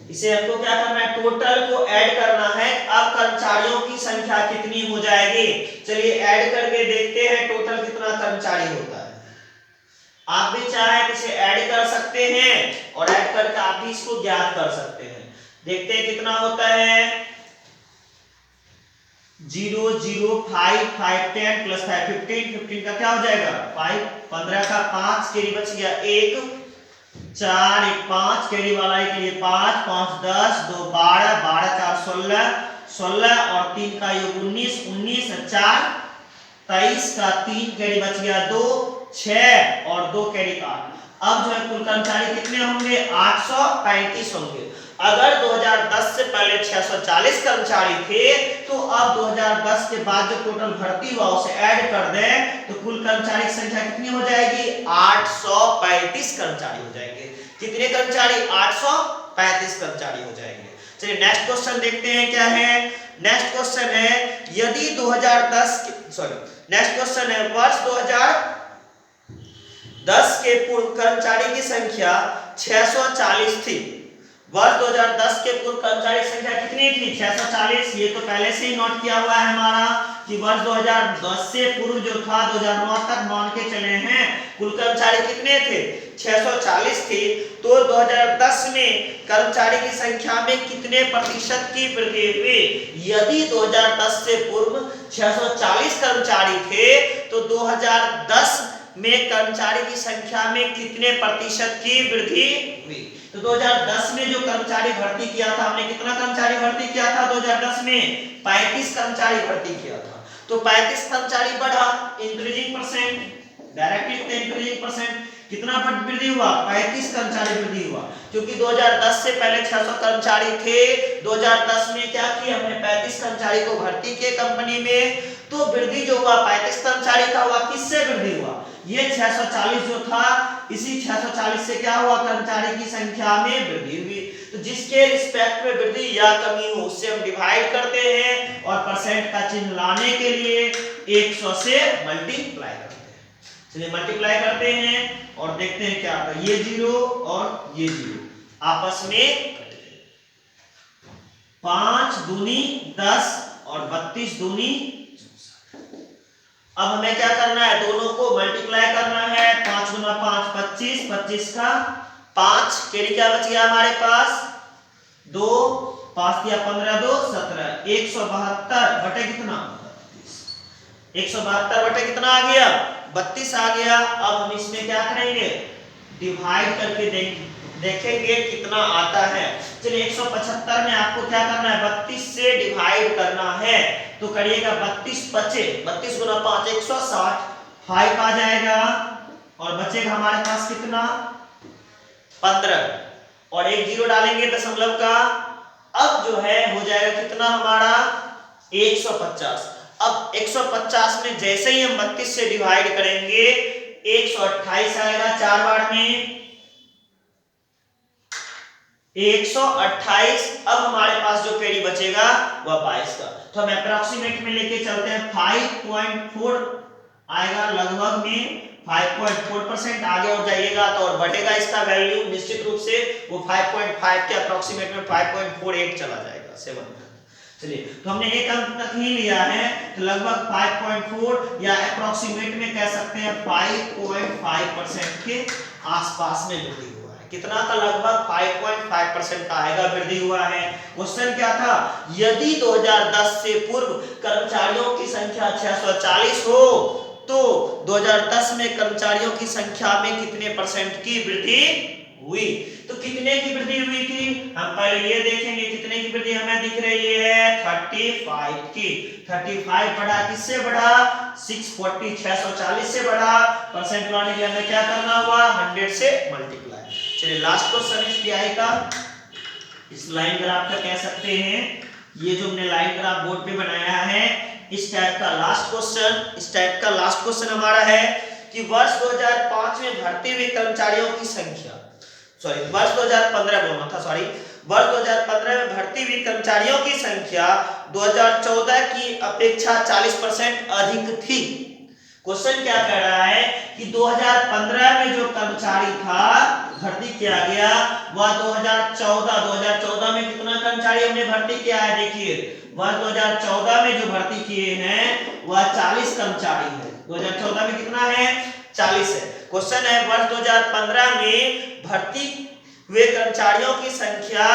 इसे हमको क्या करना है, टोटल को ऐड करना है। अब कर्मचारियों की संख्या कितनी हो जाएगी, चलिए ऐड करके देखते हैं टोटल कितना कर्मचारी होता है। आप भी चाहे तो इसे ऐड कर सकते हैं और ऐड करके आप भी इसको ज्ञात कर सकते हैं। देखते हैं कितना होता है, 0 0 5 5 10 प्लस 5 15, 15 का क्या हो जाएगा 5, 15 का 5 कैरी बच गया 1, 4 1 5 कैरी वाला के लिए 5 5 10 2 12 12 4 16 16 और 3 का योग 19 19 4 23 का 3 कैरी बच गया 2 6 और 2 कैरी 8। अब जो है कुल कर्मचारी कितने होंगे, 835 होंगे। अगर 2010 से पहले 640 कर्मचारी थे तो अब 2010 के बाद जो टोटल भर्ती हुआ उसे ऐड कर दें तो कुल कर्मचारी की संख्या कितनी हो जाएगी, 835 कर्मचारी हो जाएंगे। कितने कर्मचारी, 835 कर्मचारी हो जाएंगे। चलिए नेक्स्ट क्वेश्चन देखते हैं क्या है। नेक्स्ट क्वेश्चन है, यदि 2010 नेक्स्ट क्वेश्चन है, वर्ष 2010 के पूर्व कर्मचारी की संख्या 640 थी। वर्ष 2010 के पूर्व कर्मचारी की संख्या कितनी थी, 640। ये तो पहले से ही नोट किया हुआ है हमारा कि वर्ष 2010 से पूर्व जो था 2009 तक मान के चले हैं, कुल कर्मचारी कितने थे, 640 थी। तो 2010 में कर्मचारी की संख्या में कितने प्रतिशत की वृद्धि हुई, यदि 2010 से पूर्व 640 कर्मचारी थे तो 2010 में कर्मचारी की संख्या में कितने प्रतिशत की वृद्धि हुई। तो 2010 में जो कर्मचारी भर्ती किया था, हमने कितना कर्मचारी भर्ती किया था 2010 में, 35 कर्मचारी भर्ती किया था। तो 35 कर्मचारी बढ़ा, increasing percent, directly increasing percent, कितना वृद्धि हुआ, 35 कर्मचारी वृद्धि हुआ। क्योंकि 2010 से पहले 600 कर्मचारी थे, 2010 में क्या किया हमने, 35 कर्मचारी को भर्ती किए कंपनी में। तो वृद्धि जो हुआ 35 कर्मचारी का हुआ, किससे वृद्धि हुआ, ये 640 जो था, इसी 640 से क्या हुआ, कर्मचारी की संख्या में वृद्धि हुई। तो जिसके रिस्पेक्ट में वृद्धि या कमी हो उससे हम डिवाइड करते हैं और परसेंट का चिन्ह लाने के लिए 100 से मल्टीप्लाई करते हैं। चलिए मल्टीप्लाई करते हैं और देखते हैं क्या आता है, ये 0 और ये 0 आपस में 5 दूनी 10 और 32 दूनी। अब हमें क्या करना है, दोनों को मल्टीप्लाई करना है, 5 गुना 5 25, 25 का 5 कैरी क्या बच गया हमारे पास 2, 5 दिया 15 2 17, 172 बटे कितना 172 बटे कितना आ गया 32 आ गया। अब हम इसमें क्या करेंगे, डिवाइड करके देखेंगे कितना आता है। चलिए 175 में आपको क्या करना है, 32 से डिवाइड करना है। तो करिएगा 32 बचे 32 गुना 5 160, 5 आ जाएगा और बचेगा हमारे पास कितना 15 और एक 0 डालेंगे दशमलव का। अब जो है हो जाएगा कितना हमारा 150। अब 150 में जैसे ही हम 32 से डिवाइड करेंगे 128 आएगा, 4 बार में 128। अब हमारे पास जो कैरी बचेगा वह 22 का। तो हम अप्रॉक्सीमेट में लेके चलते हैं, 5.4 आएगा लगभग में 5.4%। आगे और जाइएगा तो और बढ़ेगा इसका वैल्यू, निश्चित रूप से वो 5.5 के अप्रॉक्सीमेट में 5.48 चला जाएगा 7। चलिए तो हमने एक अंक तक ही लिया है तो लगभग 5.4 या अप्रॉक्सीमेट में कह सकते हैं 5.5% के आसपास में वृद्धि हुआ है। कितना का, लगभग 5.5% का आएगा वृद्धि हुआ है। क्वेश्चन क्या था, यदि 2010 से पूर्व कर्मचारियों की संख्या 640 हो तो 2010 में कर्मचारियों की संख्या में कितने परसेंट की वृद्धि हुई। तो कितने की वृद्धि हुई थी, हम पहले ये देखेंगे कितने की वृद्धि हमें दिख रही है 35 की। 35 बढ़ा किससे बढ़ा 640, 640 से बढ़ा। परसेंट लाने के लिए हमें क्या करना हुआ 100 से मल्टीप्लाई। चलिए लास्ट क्वेश्चन इस पीआई का, इस लाइन ग्राफ का कह सकते हैं, ये जो हमने लाइन ग्राफ बोर्ड पे बनाया है इस टाइप का लास्ट क्वेश्चन, इस टाइप का लास्ट क्वेश्चन हमारा है कि वर्ष 2005 में भर्ती हुए कर्मचारियों की संख्या, वर्ष 2015 बोलना था, वर्ष 2015 में भर्ती हुई कर्मचारियों की संख्या 2014 की अपेक्षा 40% अधिक थी। क्वेश्चन क्या कह रहा है कि 2015 में जो कर्मचारी था भर्ती किया गया वह 2014 में कितना कर्मचारी हमने भर्ती किया है? देखिए वर्ष 2014 में जो भर्ती किए हैं वह 40 कर्मचारी है। 2014 में कितना है? 40 है। क्वेश्चन है वर्ष 2015 में भर्ती हुए कर्मचारियों की संख्या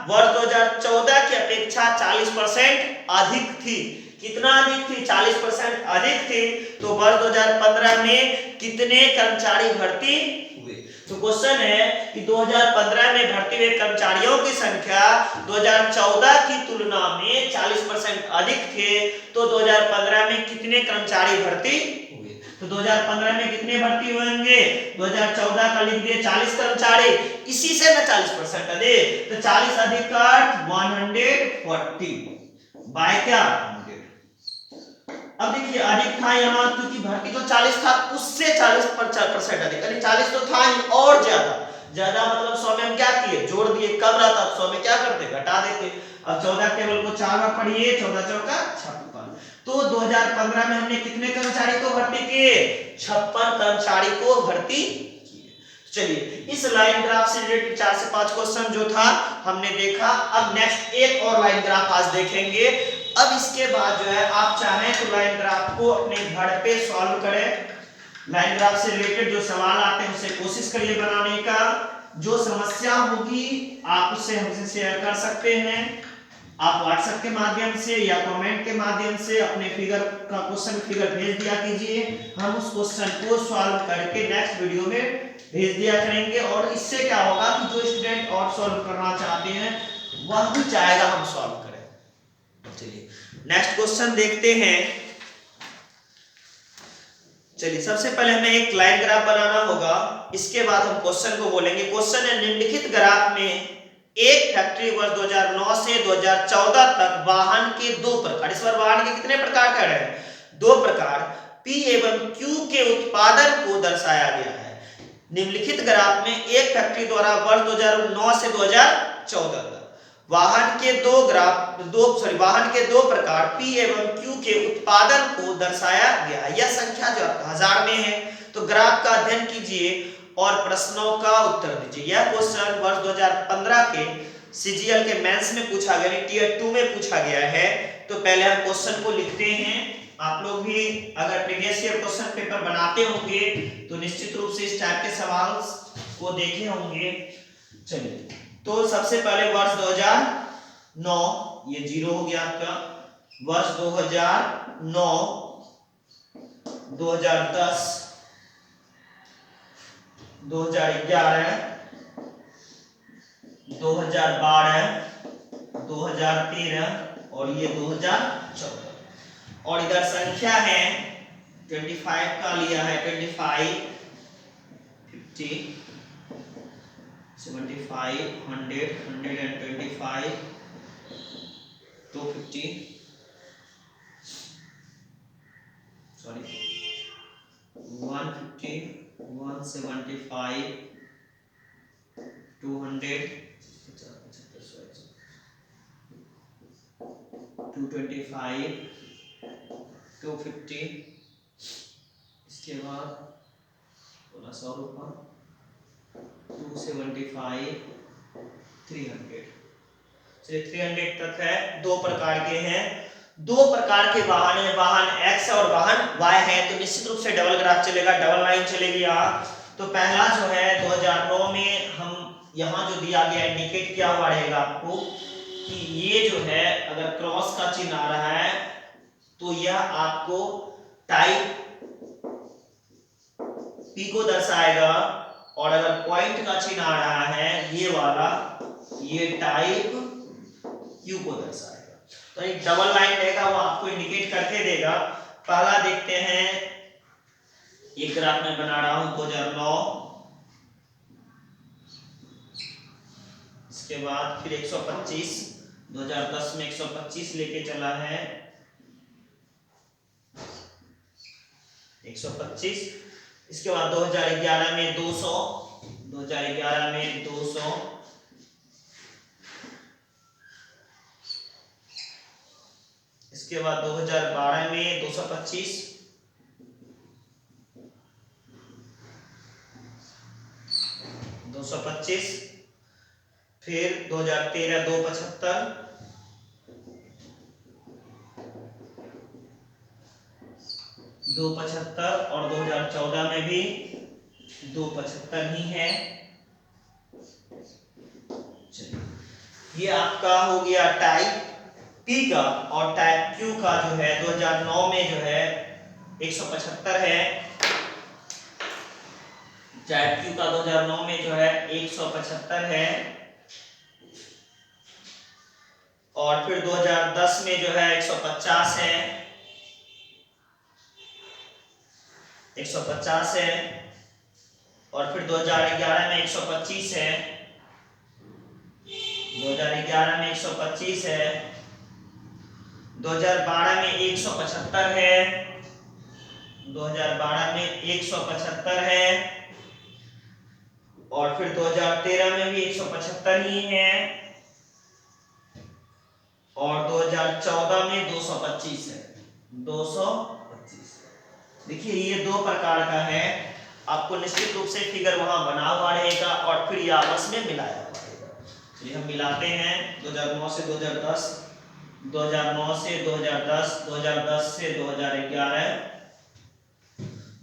वर्ष 2014 की अपेक्षा 40% अधिक थी। कितना अधिक थी? 40% अधिक थी। तो वर्ष 2015 में कितने कर्मचारी भर्ती हुए? तो क्वेश्चन है कि 2015 में भर्ती हुए कर्मचारियों की संख्या 2014 की तुलना में 40% अधिक थे। तो 2015 में कितने कर्मचारी भर्ती हुए? तो 2015 में कितने भर्ती होंगे? 2014 का लिख दिए 40 कर्मचारी, इसी से ना 40% अधिक, तो 40 अधिक का 140 बाय क्या? 100। अब देखिए अधिक था यहाँ क्योंकि भर्ती जो 40 था उससे 40% अधिक, यानी 40 तो था ही और ज्यादा मतलब 100 में हम क्या किए? जोड़ दिए। कम रहता 100 में क्या करते? घटा देते। अब 14 टेबल को 4 बार पढ़िए, 14 चौका 56। तो 2015 में हमने कितने कर्मचारी को भर्ती किए? 56 कर्मचारी को भर्ती किए। चलिए इस लाइन ग्राफ से रिलेटेड 4 से 5 क्वेश्चन जो था हमने देखा। अब नेक्स्ट एक और लाइन ग्राफ आज देखेंगे। अब इसके बाद जो है आप चाहें तो लाइन ग्राफ को अपने घर पे सॉल्व करें। लाइन ग्राफ से रिलेटेड जो सवाल आते हैं उसे कोशिश करिए बनाने का। जो समस्या होगी आप उससे हमसे शेयर कर सकते हैं। आप व्हाट्सएप के माध्यम से या कमेंट के माध्यम से अपने फिगर का क्वेश्चन फिगर भेज दिया कीजिए। हम उस क्वेश्चन को सॉल्व करके नेक्स्ट वीडियो में भेज दिया करेंगे। और इससे क्या होगा कि जो स्टूडेंट और सॉल्व करना चाहते हैं वह भी चाहेगा हम सॉल्व करें। चलिए नेक्स्ट क्वेश्चन देखते हैं। चलिए सबसे पहले हमें एक लाइन ग्राफ बनाना होगा, इसके बाद हम क्वेश्चन को बोलेंगे। क्वेश्चन है निम्नलिखित ग्राफ में एक फैक्ट्री वर्ष 2009 से 2014 तक वाहन के 2 प्रकार, इस बार वाहन के कितने प्रकार का है? 2 प्रकार P एवं Q के उत्पादन को दर्शाया गया है। निम्नलिखित ग्राफ में एक फैक्ट्री द्वारा वर्ष 2009 से 2014 तक वाहन के वाहन के 2 प्रकार P एवं Q के उत्पादन को दर्शाया गया है। यह संख्या जो 1000 में है। तो ग्राफ का अध्ययन कीजिए और प्रश्नों का उत्तर दीजिए। यह क्वेश्चन वर्ष 2015 के सीजीएल के मेंस में पूछा गया, टियर 2 में पूछा गया है। तो पहले हम क्वेश्चन को लिखते हैं। आप लोग भी अगर प्रीवियस ईयर क्वेश्चन पेपर बनाते होंगे तो निश्चित रूप से इस टाइप के सवाल को देखे होंगे। चलिए तो सबसे पहले वर्ष 2009, ये 0 हो गया आपका। वर्ष 2009, 2010, 2011, 2012, 2013 और ये 2014। और इधर संख्या है 25 का लिया है, 25, 50, 75, 100, 125, 250, सॉरी 150, 175, 200, 225, 250, इसके बाद 100 रुपये, 275, 300। चलिए 300 तक है। 2 प्रकार के हैं, 2 प्रकार के वाहन है, वाहन X और वाहन Y है। तो निश्चित रूप से डबल ग्राफ चलेगा, डबल लाइन चलेगी यहाँ। तो पहला जो है 2009 में हम यहाँ जो दिया गया इंडिकेट किया हुआ रहेगा आपको कि ये जो है अगर क्रॉस का चिन्ह आ रहा है तो यह आपको टाइप P को दर्शाएगा, और अगर पॉइंट का चिन्ह आ रहा है ये वाला, ये टाइप Q को दर्शाएगा। तो एक डबल लाइन रहेगा वो आपको इंडिकेट करके देगा। पहला देखते हैं, एक ग्राफ में बना रहा हूं 2009, इसके बाद फिर 125, 2010 में 125 लेके चला है, 125, इसके बाद 2011 में 200, 2011 में 200, इसके बाद 2012 में 225, 2013 225, फिर 2013 275, 275 और 2014 में भी 275 ही है। चलिए ये आपका हो गया टाइप पी का, और टाइप क्यू का जो है 2009 में जो है 175 है। टाइप क्यू का 2009 में जो है 175 है, और फिर 2010 में जो है 150 है, 150 है, और फिर 2011 में 125 है, 2011 में 125 है, 2012 में 175 है, 2012 में 175 है, और फिर 2013 में भी 175 ही है, और 2014 में 225 है, 225। देखिए ये दो प्रकार का है, आपको निश्चित रूप से फिगर वहां बना हुआ रहेगा और फिर ये आपस में मिलाया हुआ रहेगा। चलिए हम मिलाते हैं 2009 से 2010, 2009 से 2010, 2010 से 2011,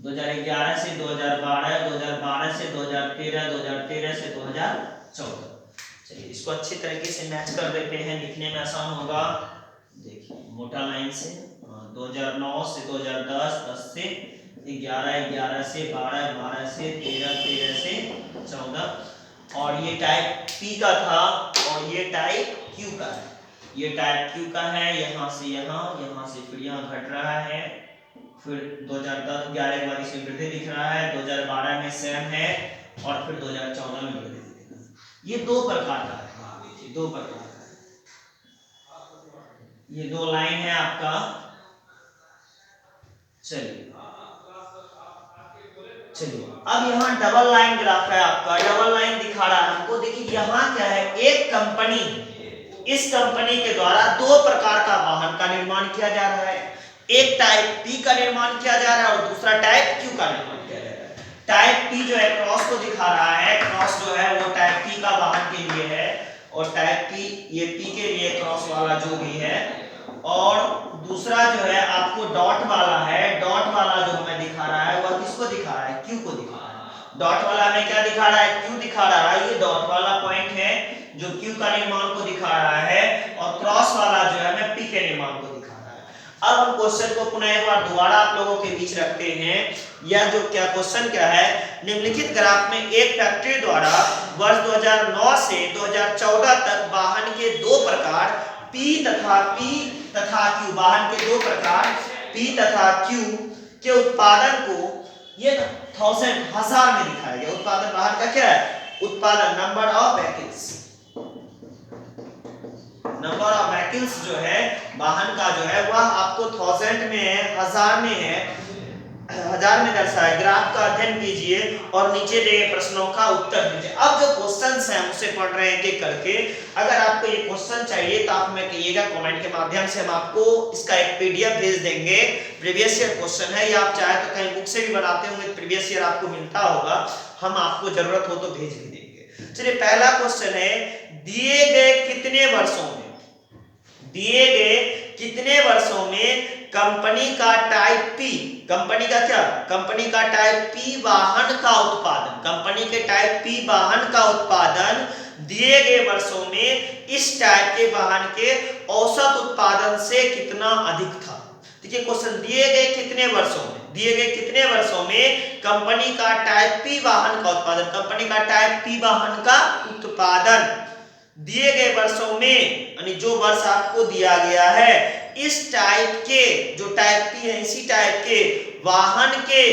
2011 से 2012, 2012 से 2013, 2013 से 2014। चलिए इसको अच्छी तरीके से मैच कर देते हैं, लिखने में आसान होगा। देखिए मोटा लाइन से 2009 से 2010, 10 से 11, 11 से 12, 12 से 13, 13 से 14, और ये टाइप पी का था और ये टाइप क्यू का है। ये टाइप क्यू का है, यहाँ से यहाँ, यहाँ से फिर यहाँ घट रहा है, फिर 2010 11 के बाद इसमें वृद्धि दिख रहा है, 2012 में सेम है, और फिर 2014 में वृद्धि दिखेगा। ये दो प्रकार का है, दो प्रकार का है। ये दो लाइन है आपका। चलिए अब यहाँ डबल लाइन ग्राफ है आपका, डबल लाइन दिखा रहा है हमको। देखिए यहाँ क्या है, एक कंपनी, इस कंपनी के द्वारा दो प्रकार का वाहन का निर्माण किया जा रहा है। एक टाइप पी का निर्माण किया जा रहा है और दूसरा टाइप क्यू का निर्माण किया जा रहा है। टाइप पी जो है क्रॉस को दिखा रहा है, क्रॉस जो है वो टाइप पी का वाहन के लिए है, और टाइप पी ये पी के लिए क्रॉस वाला जो भी है, और दूसरा जो है आपको डॉट वाला है, डॉट वाला जो हमें दिखा रहा है वह किसको दिखा रहा है, क्यू को दिखा रहा है। डॉट वाला हमें क्या दिखा रहा है, क्यू दिखा रहा है। ये डॉट वाला पॉइंट है जो क्यू का निर्माण को दिखा रहा है, और क्रॉस वाला जो है हमें पी के निर्माण को दिखा रहा है। अब हम क्वेश्चन को पुनः एक बार दोबारा आप लोगों के बीच रखते हैं। यह जो क्या क्वेश्चन क्या है, निम्नलिखित ग्राफ में एक फैक्ट्री द्वारा वर्ष 2009 से 2014 तक वाहन के दो प्रकार पी तथा क्यू, वाहन के दो प्रकार पी तथा क्यू के उत्पादन को ये 1000 हजार में दिखाया गया। उत्पादन वाहन का क्या है, उत्पादन number of vehicles, number of vehicles जो है वाहन का जो है वह आपको 1000 में है, हजार में है, हजार में दर्शाया। ग्राफ का अध्ययन कीजिए और नीचे दिए गए प्रश्नों का उत्तर दीजिए। अब जो क्वेश्चंस हैं उसे पढ़ रहे हैं एक करके। अगर आपको ये क्वेश्चन चाहिए तो आप हमें कहिएगा कमेंट के माध्यम से, हम आपको इसका एक पीडीएफ भेज देंगे। प्रीवियस ईयर क्वेश्चन है, या आप चाहे तो कहीं बुक से भी बनाते होंगे, प्रीवियस ईयर आपको मिलता होगा, हम आपको जरूरत हो तो भेज भी देंगे। चलिए पहला क्वेश्चन है, दिए गए कितने वर्षों में, दिए गए कितने वर्षों में कंपनी का टाइप पी, कंपनी का क्या, कंपनी का टाइप पी वाहन का उत्पादन, कंपनी के टाइप पी वाहन का उत्पादन दिए गए वर्षों में इस टाइप के वाहन के औसत उत्पादन से कितना अधिक था। देखिए क्वेश्चन, दिए गए कितने वर्षों में, दिए गए कितने वर्षों में कंपनी का टाइप पी वाहन का उत्पादन, कंपनी का टाइप पी वाहन का उत्पादन दिए गए वर्षों में, यानी जो वर्ष आपको दिया गया है, इस टाइप के, जो टाइप पी है इसी टाइप के वाहन के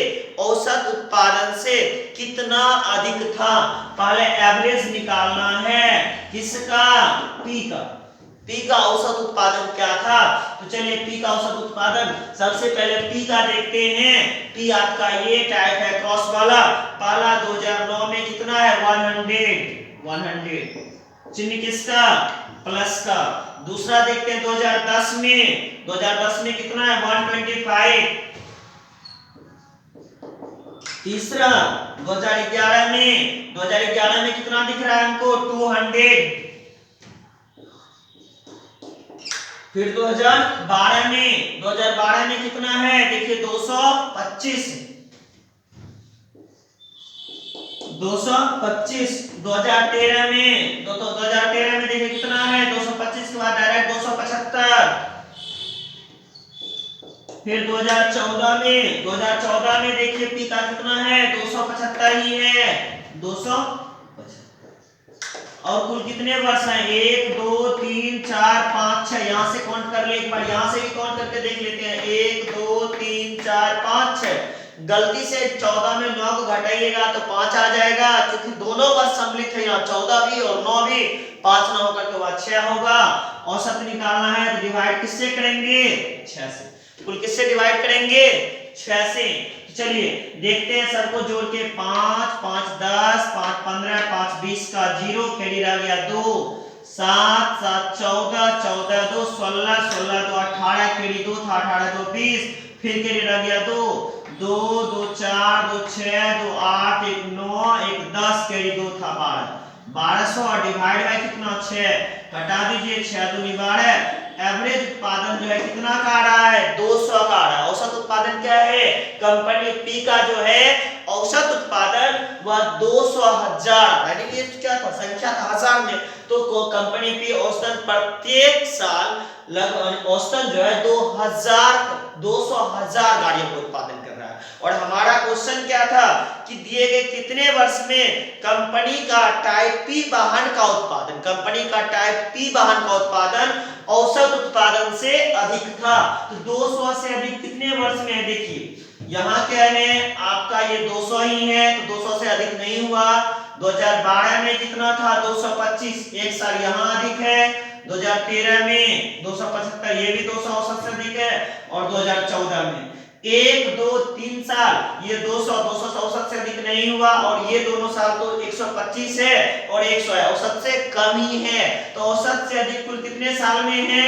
औसत उत्पादन से कितना अधिक था। पहले एवरेज निकालना है किसका, पी का, पी का औसत उत्पादन क्या था। तो चलिए पी का औसत उत्पादन सबसे पहले पी का देखते हैं। पी आपका ये टाइप है क्रॉस वाला, पहला 2009 में कितना है 100, चिन्ह किसका, प्लस का। दूसरा देखते हैं 2010 में, 2010 में कितना है 125, तीसरा 2011 में कितना दिख रहा है हमको 200। फिर 2012 में कितना है देखिए 225। 2013 में 2013 में देखिए कितना है 225 के बाद डायरेक्ट 275। फिर 2014 में देखिए पी का कितना है 275 ही है 275। और कुल कितने वर्ष हैं 1 2 3 4 5 6। यहां से काउंट कर ले एक बार, यहां से भी काउंट करके देख लेते हैं 1 2 3 4 5 6। गलती से 14 में 9 को घटाइएगा तो 5 आ जाएगा, क्योंकि दोनों वर्ष सम्मिलित है, यहाँ 14 भी और 9 भी। 5 ना होकर के बाद 6 होगा। औसत निकालना है तो डिवाइड किससे करेंगे 6 से। कुल किससे डिवाइड करेंगे 6 से। चलिए देखते हैं सबको जोड़ के 5 5 10 5 15 5 20 का 0 कैरी रह गया 2 7 7 14 14 2 16 16 2 18 कैरी 2 था 18 2 20। फिर कैरी रह गया 2 2 2 4 2 6 2 8 1 9 1 10 कैरी 2 था 12 1200 और डिवाइड बाय कितना 6 घटा दीजिए 6 दूनी 12। एवरेज उत्पादन जो है कितना का आ रहा है 200 का आ रहा है। औसत उत्पादन क्या है कंपनी पी का जो है औसत उत्पादन वह 200,000 यानी ये क्या था संख्या था हजार में। तो कंपनी पी औसतन प्रत्येक साल लगभग औसतन जो है 200,000 गाड़ियों का उत्पादन कर रहा है। और हमारा क्वेश्चन क्या था कि दिए गए कितने वर्ष में कंपनी का टाइप पी वाहन का उत्पादन का उत्पादन औसत उत्पादन से अधिक था। तो 200 से अधिक कितने वर्ष में है देखिए यहाँ क्या है आपका ये 200 ही है, तो 200 से अधिक नहीं हुआ। 2012 में कितना था 225, एक साल यहाँ अधिक है। 2013 में 275, ये भी 200 औसत से अधिक है। और 2014 में 1 2 3 साल ये 200 से औसत से अधिक नहीं हुआ। और ये दोनों साल तो 125 है और 100 है, औसत से कम ही है। तो औसत से अधिक कुल कितने साल में है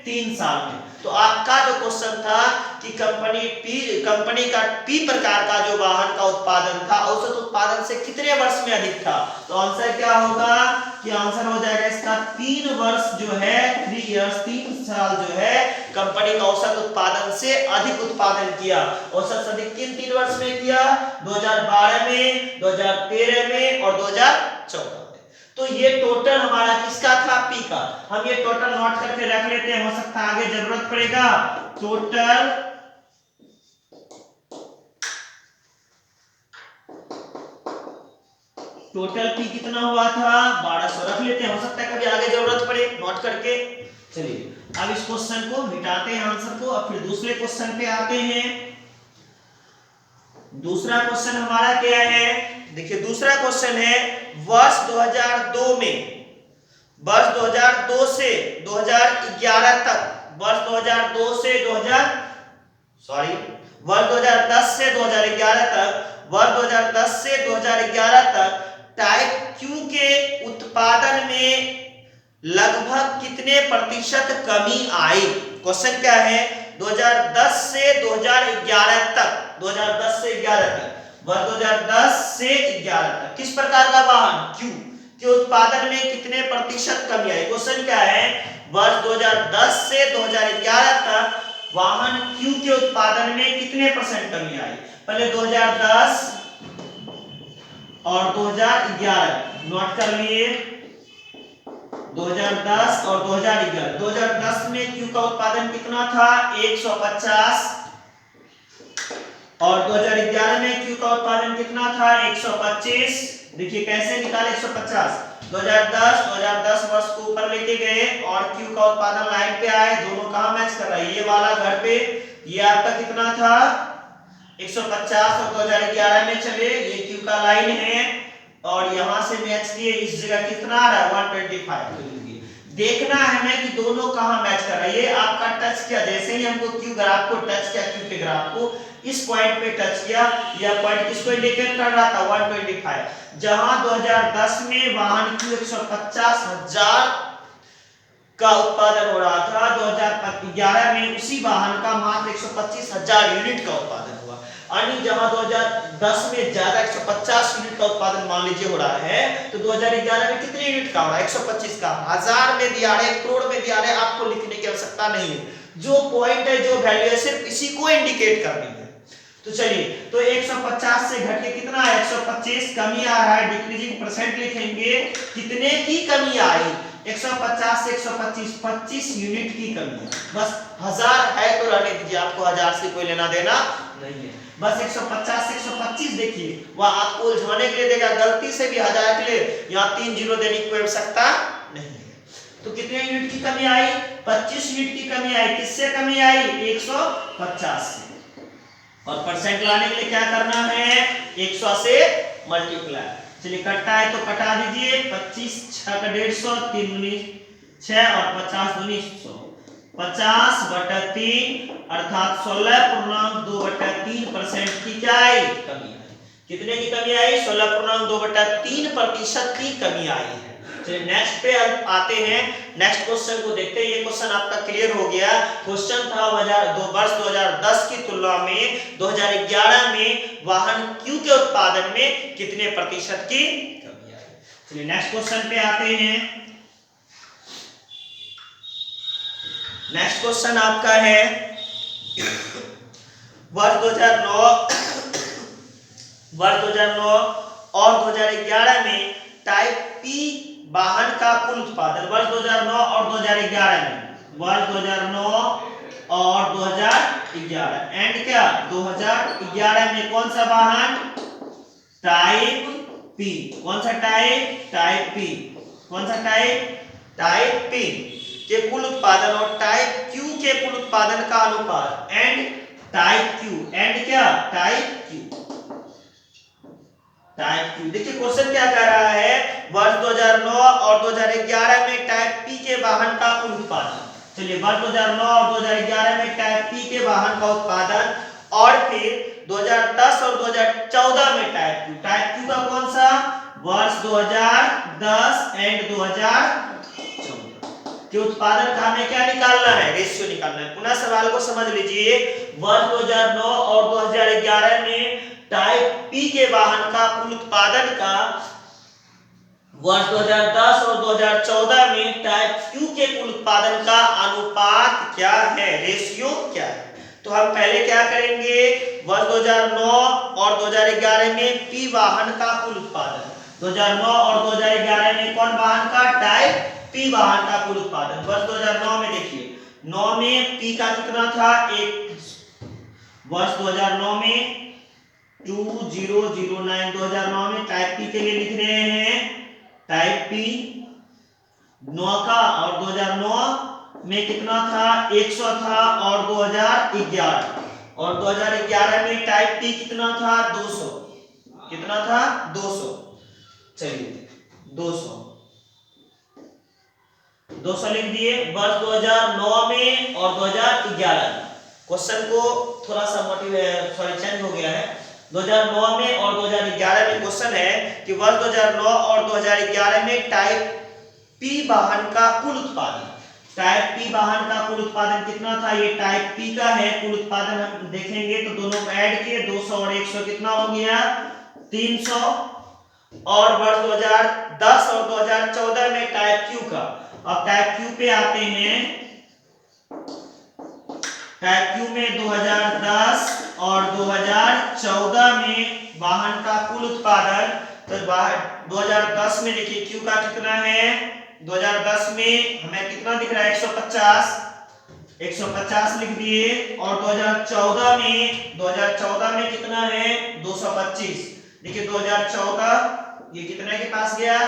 3 साल में। तो आपका जो क्वेश्चन था कि कंपनी का पी प्रकार का जो वाहन का उत्पादन था औसत उत्पादन से कितने वर्ष में अधिक था। तो आंसर क्या होगा कि आंसर हो जाएगा इसका 3 वर्ष जो है 3 इयर्स 3 साल जो है कंपनी का औसत उत्पादन से अधिक उत्पादन किया। औसत से अधिक किन 3 वर्ष में किया 2012 में 2013 में और 2014। तो ये टोटल हमारा किसका था पी का। हम ये टोटल नोट करके रख लेते हैं, हो सकता है आगे जरूरत पड़ेगा। टोटल पी कितना हुआ था 1200 रख लेते हैं, हो सकता है कभी आगे जरूरत पड़े नोट करके। चलिए अब इस क्वेश्चन को मिटाते हैं आंसर को, अब फिर दूसरे क्वेश्चन पे आते हैं। दूसरा क्वेश्चन हमारा क्या है देखिए दूसरा क्वेश्चन है वर्ष 2002 से 2011 तक वर्ष 2010 से 2011 तक टाइप क्यू के उत्पादन में लगभग कितने प्रतिशत कमी आई। क्वेश्चन क्या है 2010 से 2011 तक 2010 से 11 तक वर्ष 2010 से 11 तक किस प्रकार का वाहन क्यू के उत्पादन में कितने प्रतिशत कमी आई। क्वेश्चन क्या है वर्ष 2010 से 2011 तक वाहन क्यू के उत्पादन में कितने परसेंट कमी आई। पहले 2010 और 2011 नोट कर लिए 2010 और 2011। 2010 में क्यू का उत्पादन कितना था 150 और 2011 में क्यू का उत्पादन कितना था 125। देखिए कैसे निकाले 150 2010 वर्ष को ऊपर लेके गए और क्यू का उत्पादन लाइन पे आए, दोनों कहां मैच कर रहा है ये वाला घर पे। ये आपका कितना था 150 और 2011 में चले ये क्यू का लाइन है और यहां से मैच किए इस जगह कितना आ रहा है 125। देखना है हमें कि दोनों कहां मैच कर रहा है। ये आपका टच किया जैसे ही हमको क्यू ग्राफ को टच किया क्यू के ग्राफ को इस पॉइंट पे टच किया, यह पॉइंट किसको इंडिकेट कर रहा था 125। जहां 2010 में वाहन क्यू 150,000 का उत्पादन हो रहा था 2011 में उसी वाहन का मात्र 125,000 यूनिट का उत्पादन हो हुआ। यानी जहां 2010 में ज्यादा 150 यूनिट का उत्पादन मान लीजिए हो रहा है, तो 2011 में कितने यूनिट का हो रहा है? 125 का। हजार में दिया है, करोड़ में दिया है, आपको लिखने की आवश्यकता नहीं है। जो पॉइंट है, जो वैल्यू है, सिर्फ इसी को इंडिकेट करनी है। तो चलिए, तो 150 से घट के कितना है? 125 कमी आ रहा है, डिक्रीजिंग परसेंट लिखेंगे। कितने की कमी आई? 150 से 125, 25 यूनिट की कमी है। बस हजार है तो रहने दीजिए, आपको हजार से कोई लेना देना नहीं है। बस 150 से 125 देखिए, वह आपको उलझाने के लिए देगा। गलती से भी हजार के लिए यहाँ 3 जीरो देने की कोई आवश्यकता नहीं है। तो कितने यूनिट की कमी आई? 25 यूनिट की कमी आई। किससे कमी आई? 150 से। और परसेंट लाने के लिए क्या करना है? 100 से मल्टीप्लाई। चलिए, कटता है तो कटा दीजिए। 25 6 का 150, 3 दूनी 6 और 50 दूनी 100। 50/3 अर्थात 16.2/3% की क्या आई? कमी आई। कितने की कमी आई? 16.2/3% की कमी आई है। चलिए, नेक्स्ट पे आते हैं। नेक्स्ट क्वेश्चन को देखते हैं। ये क्वेश्चन आपका क्लियर हो गया। क्वेश्चन था वर्ष 2010 की तुलना में 2011 में वाहन क्यू के उत्पादन में कितने प्रतिशत की कमी आई। चलिए, नेक्स्ट क्वेश्चन पे आते हैं। नेक्स्ट क्वेश्चन आपका है वर्ष 2009 और 2011 में टाइप पी वाहन का कुल उत्पादन। वर्ष 2009 और 2011 में, वर्ष 2009 और 2011 एंड क्या 2011 में कौन सा वाहन? Type P. कौन सा टाइप? Type P. कौन सा टाइप? टाइप पी के कुल उत्पादन और टाइप क्यू के कुल उत्पादन का अनुपात। एंड टाइप क्यू, एंड क्या? Type Q. टाइप क्यू देखिए, क्वेश्चन क्या कह रहा है? वर्ष 2009 और 2011 में टाइप पी के वाहन का कुल उत्पादन। चलिए, वर्ष 2009 और 2011 में टाइप पी के वाहन का उत्पादन, और फिर 2010 और 2014 में टाइप क्यू। टाइप क्यू का कौन सा? वर्ष 2010 एंड 2014 के उत्पादन का हमें क्या निकालना है? रेशियो निकालना है। पुनः सवाल को समझ लीजिए। वर्ष 2009 और 2011 में टाइप पी के वाहन का कुल उत्पादन का वर्ष 2010 और 2014 में टाइप क्यू के कुल उत्पादन का अनुपात क्या है? रेशियो क्या है? तो हम पहले क्या करेंगे? वर्ष 2009 और 2011 में पी वाहन का कुल उत्पादन। 2009 और 2011 में कौन वाहन का? टाइप पी वाहन का कुल उत्पादन। वर्ष 2009 में देखिए, 9 में पी का कितना था? 1। वर्ष 2009 में 2009 2009 में टाइप पी के लिए लिख रहे हैं टाइप पी 9 का, और 2009 में कितना था? 100 था। और 2011 में टाइप पी कितना था? 200। कितना था? 200। चलिए, 200 लिख दिए। वर्ष 2009 में और 2011 में। क्वेश्चन को थोड़ा सा चेंज हो गया है। 2009 में और 2011 में क्वेश्चन है कि वर्ष 2009 और 2011 में टाइप पी वाहन का कुल उत्पादन। टाइप पी वाहन का कुल उत्पादन कितना था? ये टाइप पी का है। कुल उत्पादन हम देखेंगे तो दोनों को ऐड किए, 200 और 100 कितना हो गया? 300। और वर्ष 2010 और 2014 में टाइप क्यू का। अब टाइप क्यू पे आते हैं। टाइप क्यू में 2010 और 2014 में वाहन का कुल उत्पादन। तो 2010 में देखिए क्यू का कितना है? 2010 में हमें कितना दिख रहा है? 150 लिख दिए। और 2014 में कितना है? 225। देखिए 2014 ये कितने के पास गया?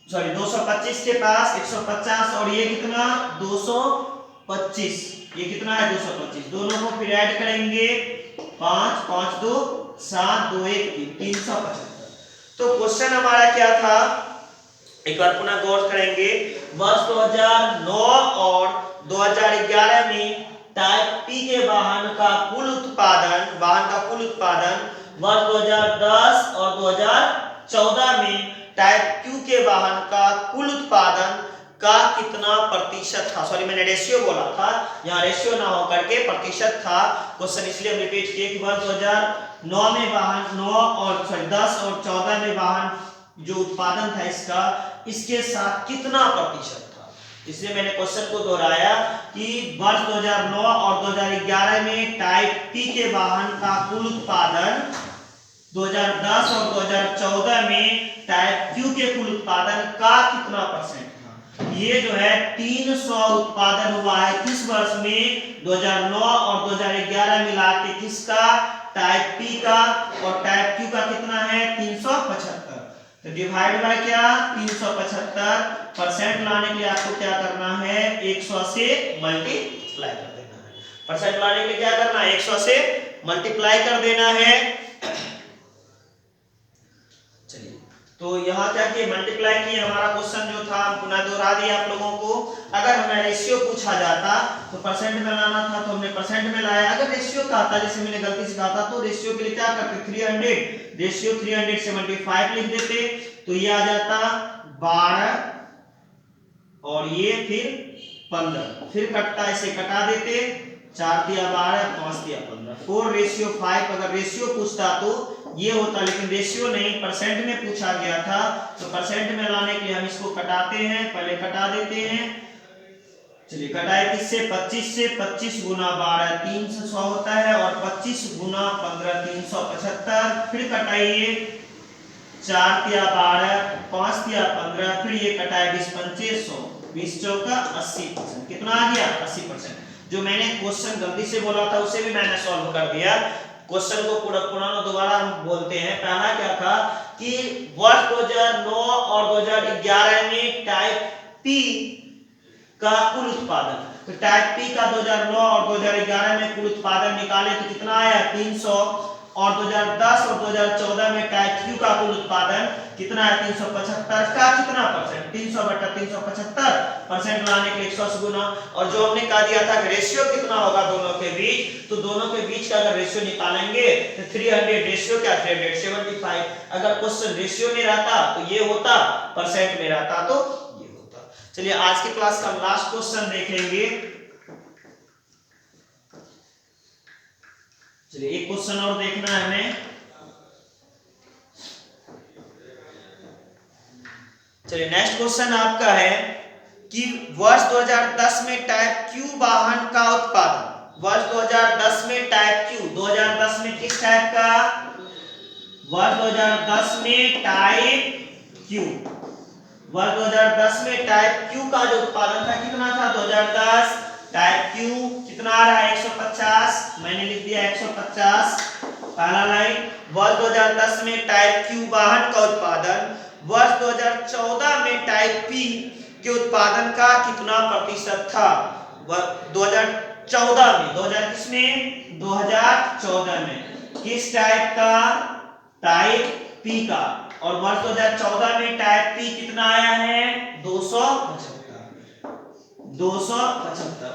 225 के पास 150, और ये कितना? 225। ये कितना है? 225। दोनों को फिर ऐड करेंगे, 5 5 2 7 2 1 375। तो क्वेश्चन हमारा क्या था? एक बार पुनः गौर करेंगे। वर्ष 2009 और 2011 में टाइप पी के वाहन का कुल उत्पादन वर्ष 2010 और 2014 में टाइप क्यू के वाहन का कुल उत्पादन का कितना प्रतिशत था। सॉरी मैंने रेशियो बोला था, यहाँ रेशियो ना होकर के प्रतिशत था। क्वेश्चन इसलिए हम रिपीट किए कि वर्ष 2009 में वाहन 9 और 10 और 14 में वाहन जो उत्पादन था इसका, इसके साथ कितना प्रतिशत था। इसलिए मैंने क्वेश्चन को दोहराया कि वर्ष 2009 और 2011 में टाइप टी के वाहन का कुल उत्पादन 2010 और 2014 में टाइप क्यू के कुल उत्पादन का कितना परसेंट था। ये जो है 300 उत्पादन हुआ है किस वर्ष में, 2009 और 2011 मिला के किसका, टाइप पी का, और टाइप क्यू का कितना है 375। तो डिवाइड बाय क्या 375%। लाने के लिए आपको क्या करना है 100 से मल्टीप्लाई कर देना है। परसेंट लाने के लिए क्या करना है 100 से मल्टीप्लाई कर देना है। चलिए तो यहाँ क्या किए मल्टीप्लाई किए। हमारा क्वेश्चन जो था पुनः दोहरा दिया आप लोगों को। अगर हमें रेशियो पूछा जाता तो परसेंट में लाना था, तो हमने परसेंट में लाया। अगर रेशियो का आता, जैसे मैंने गलती से कहा था, तो रेशियो के लिए क्या करते 300, रेशियो 300 से 75 लिख देते, तो ये आ जाता 12 और ये फिर 15, फिर कटता इसे कटा देते, 4 दिया 12, 5 दिया 15, 4:5। अगर रेशियो पूछता तो ये होता, लेकिन रेशियो नहीं परसेंट में पूछा गया था, तो परसेंट में लाने के लिए हम इसको कटाते हैं, पहले कटा देते हैं। चलिए कटाए किससे 25 से, 25 गुना 12 300 होता है, और 25 गुना 15 375, फिर कटाइए 4 दिया 12, 5 दिया 15, फिर ये कटाए 20 पंचे 100, 20 चौका 80%। कितना आ गया 80%। जो मैंने क्वेश्चन गलती से बोला था उसे भी मैंने सॉल्व कर दिया। क्वेश्चन को पुनः दोबारा हम बोलते हैं। पहला क्या था कि वर्ष 2009 और 2011 में टाइप पी का कुल उत्पादन, तो टाइप पी का 2009 और 2011 में कुल उत्पादन निकाले तो कितना आया 300, और 2010 और 2014 में टाइप क्यू का कुल उत्पादन कितना है 375 का कितना परसेंट 300/375%। लाने के लिए 100 से गुना, और जो हमने कहा दिया था कि रेशियो कितना होगा दोनों के बीच, तो दोनों के बीच का अगर रेशियो निकालेंगे तो 300 रेशियो क्या 375। अगर क्वेश्चन रेशियो में रहता तो ये होता, परसेंट में रहता तो ये होता। चलिए आज की क्लास का लास्ट क्वेश्चन देखेंगे। चलिए एक क्वेश्चन और देखना है हमें। चलिए नेक्स्ट क्वेश्चन आपका है कि वर्ष 2010 में टाइप क्यू वाहन का उत्पादन, वर्ष 2010 में टाइप क्यू, 2010 में किस टाइप का, वर्ष 2010 में टाइप क्यू, वर्ष 2010 में टाइप क्यू का जो उत्पादन था कितना था 2010 टाइप क्यू कितना आ रहा है 150, मैंने लिख दिया 150 पहला लाइन। वर्ष 2010 में टाइप क्यू वाहन का उत्पादन वर्ष 2014 में टाइप पी के उत्पादन का कितना प्रतिशत था। 2014 में, 2000 किसमें 2014 में किस टाइप का टाइप पी का, और वर्ष 2014 में टाइप पी कितना आया है 275।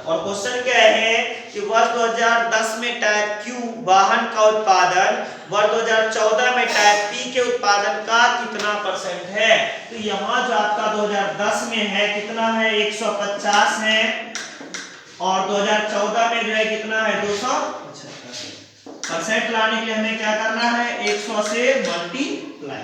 और क्वेश्चन क्या है कि वर्ष 2010 में टाइप क्यू वाहन का उत्पादन वर्ष 2014 में टाइप पी के उत्पादन का कितना परसेंट है। तो यहाँ जो आपका 2010 में है कितना है 150 है, और 2014 में जो है कितना है 275। परसेंट लाने के लिए हमें क्या करना है 100 से मल्टीप्लाई।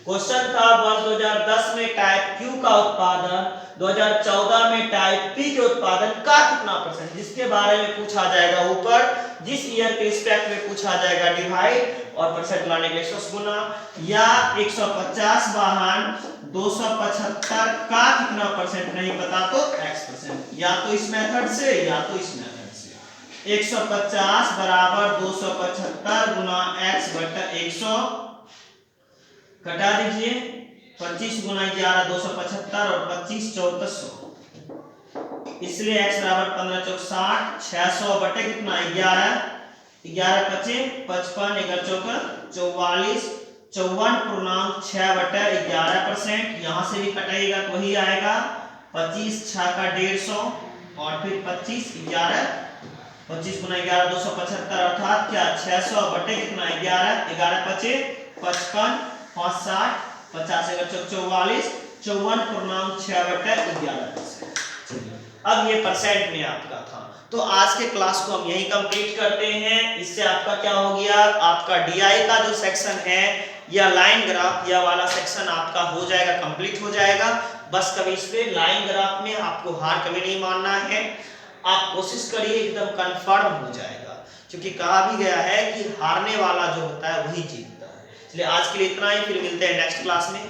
क्वेश्चन था वर्ष 2010 में टाइप क्यू का उत्पादन 2014 में टाइप पी के उत्पादन का कितना परसेंट, जिसके बारे में पूछा जाएगा ऊपर, जिस ईयर के रिस्पेक्ट में पूछा जाएगा डिवाइड, और परसेंट लाने के लिए 100 गुना, या 150 वाहन 275 का कितना परसेंट नहीं पता तो x%, या तो इस मेथड से या तो इस मेथड से। 150 बराबर 275 गुना x/100, कटा दीजिए 25 गुना 11 275 और 25 1400, इसलिए x बराबर 15 चौक 60, 600 बटे कितना 11, 11 पचे 55, 11 चौक 44, 54.6/11%। यहाँ से भी कटाइएगा तो वही आएगा 25 6 का 150, और फिर 25 11, 25 गुना 11 275, अर्थात क्या 600 बटे कितना 11, 11 पचे 55, 5 60, 50 44, 54.6/11%। अब ये परसेंट में आपका था। तो आज के क्लास को हम यही कंप्लीट करते हैं। इससे आपका क्या हो गया, आपका डीआई का जो सेक्शन है या लाइन ग्राफ या वाला सेक्शन आपका हो जाएगा, कंप्लीट हो जाएगा। बस कभी इस पे लाइन ग्राफ में आपको हार कभी नहीं मानना है, आप कोशिश करिए एकदम कंफर्म हो जाएगा, क्योंकि कहा भी गया है कि हारने वाला जो होता है वही जीतता है। चलिए आज के लिए इतना ही, फिर मिलते हैं नेक्स्ट क्लास में।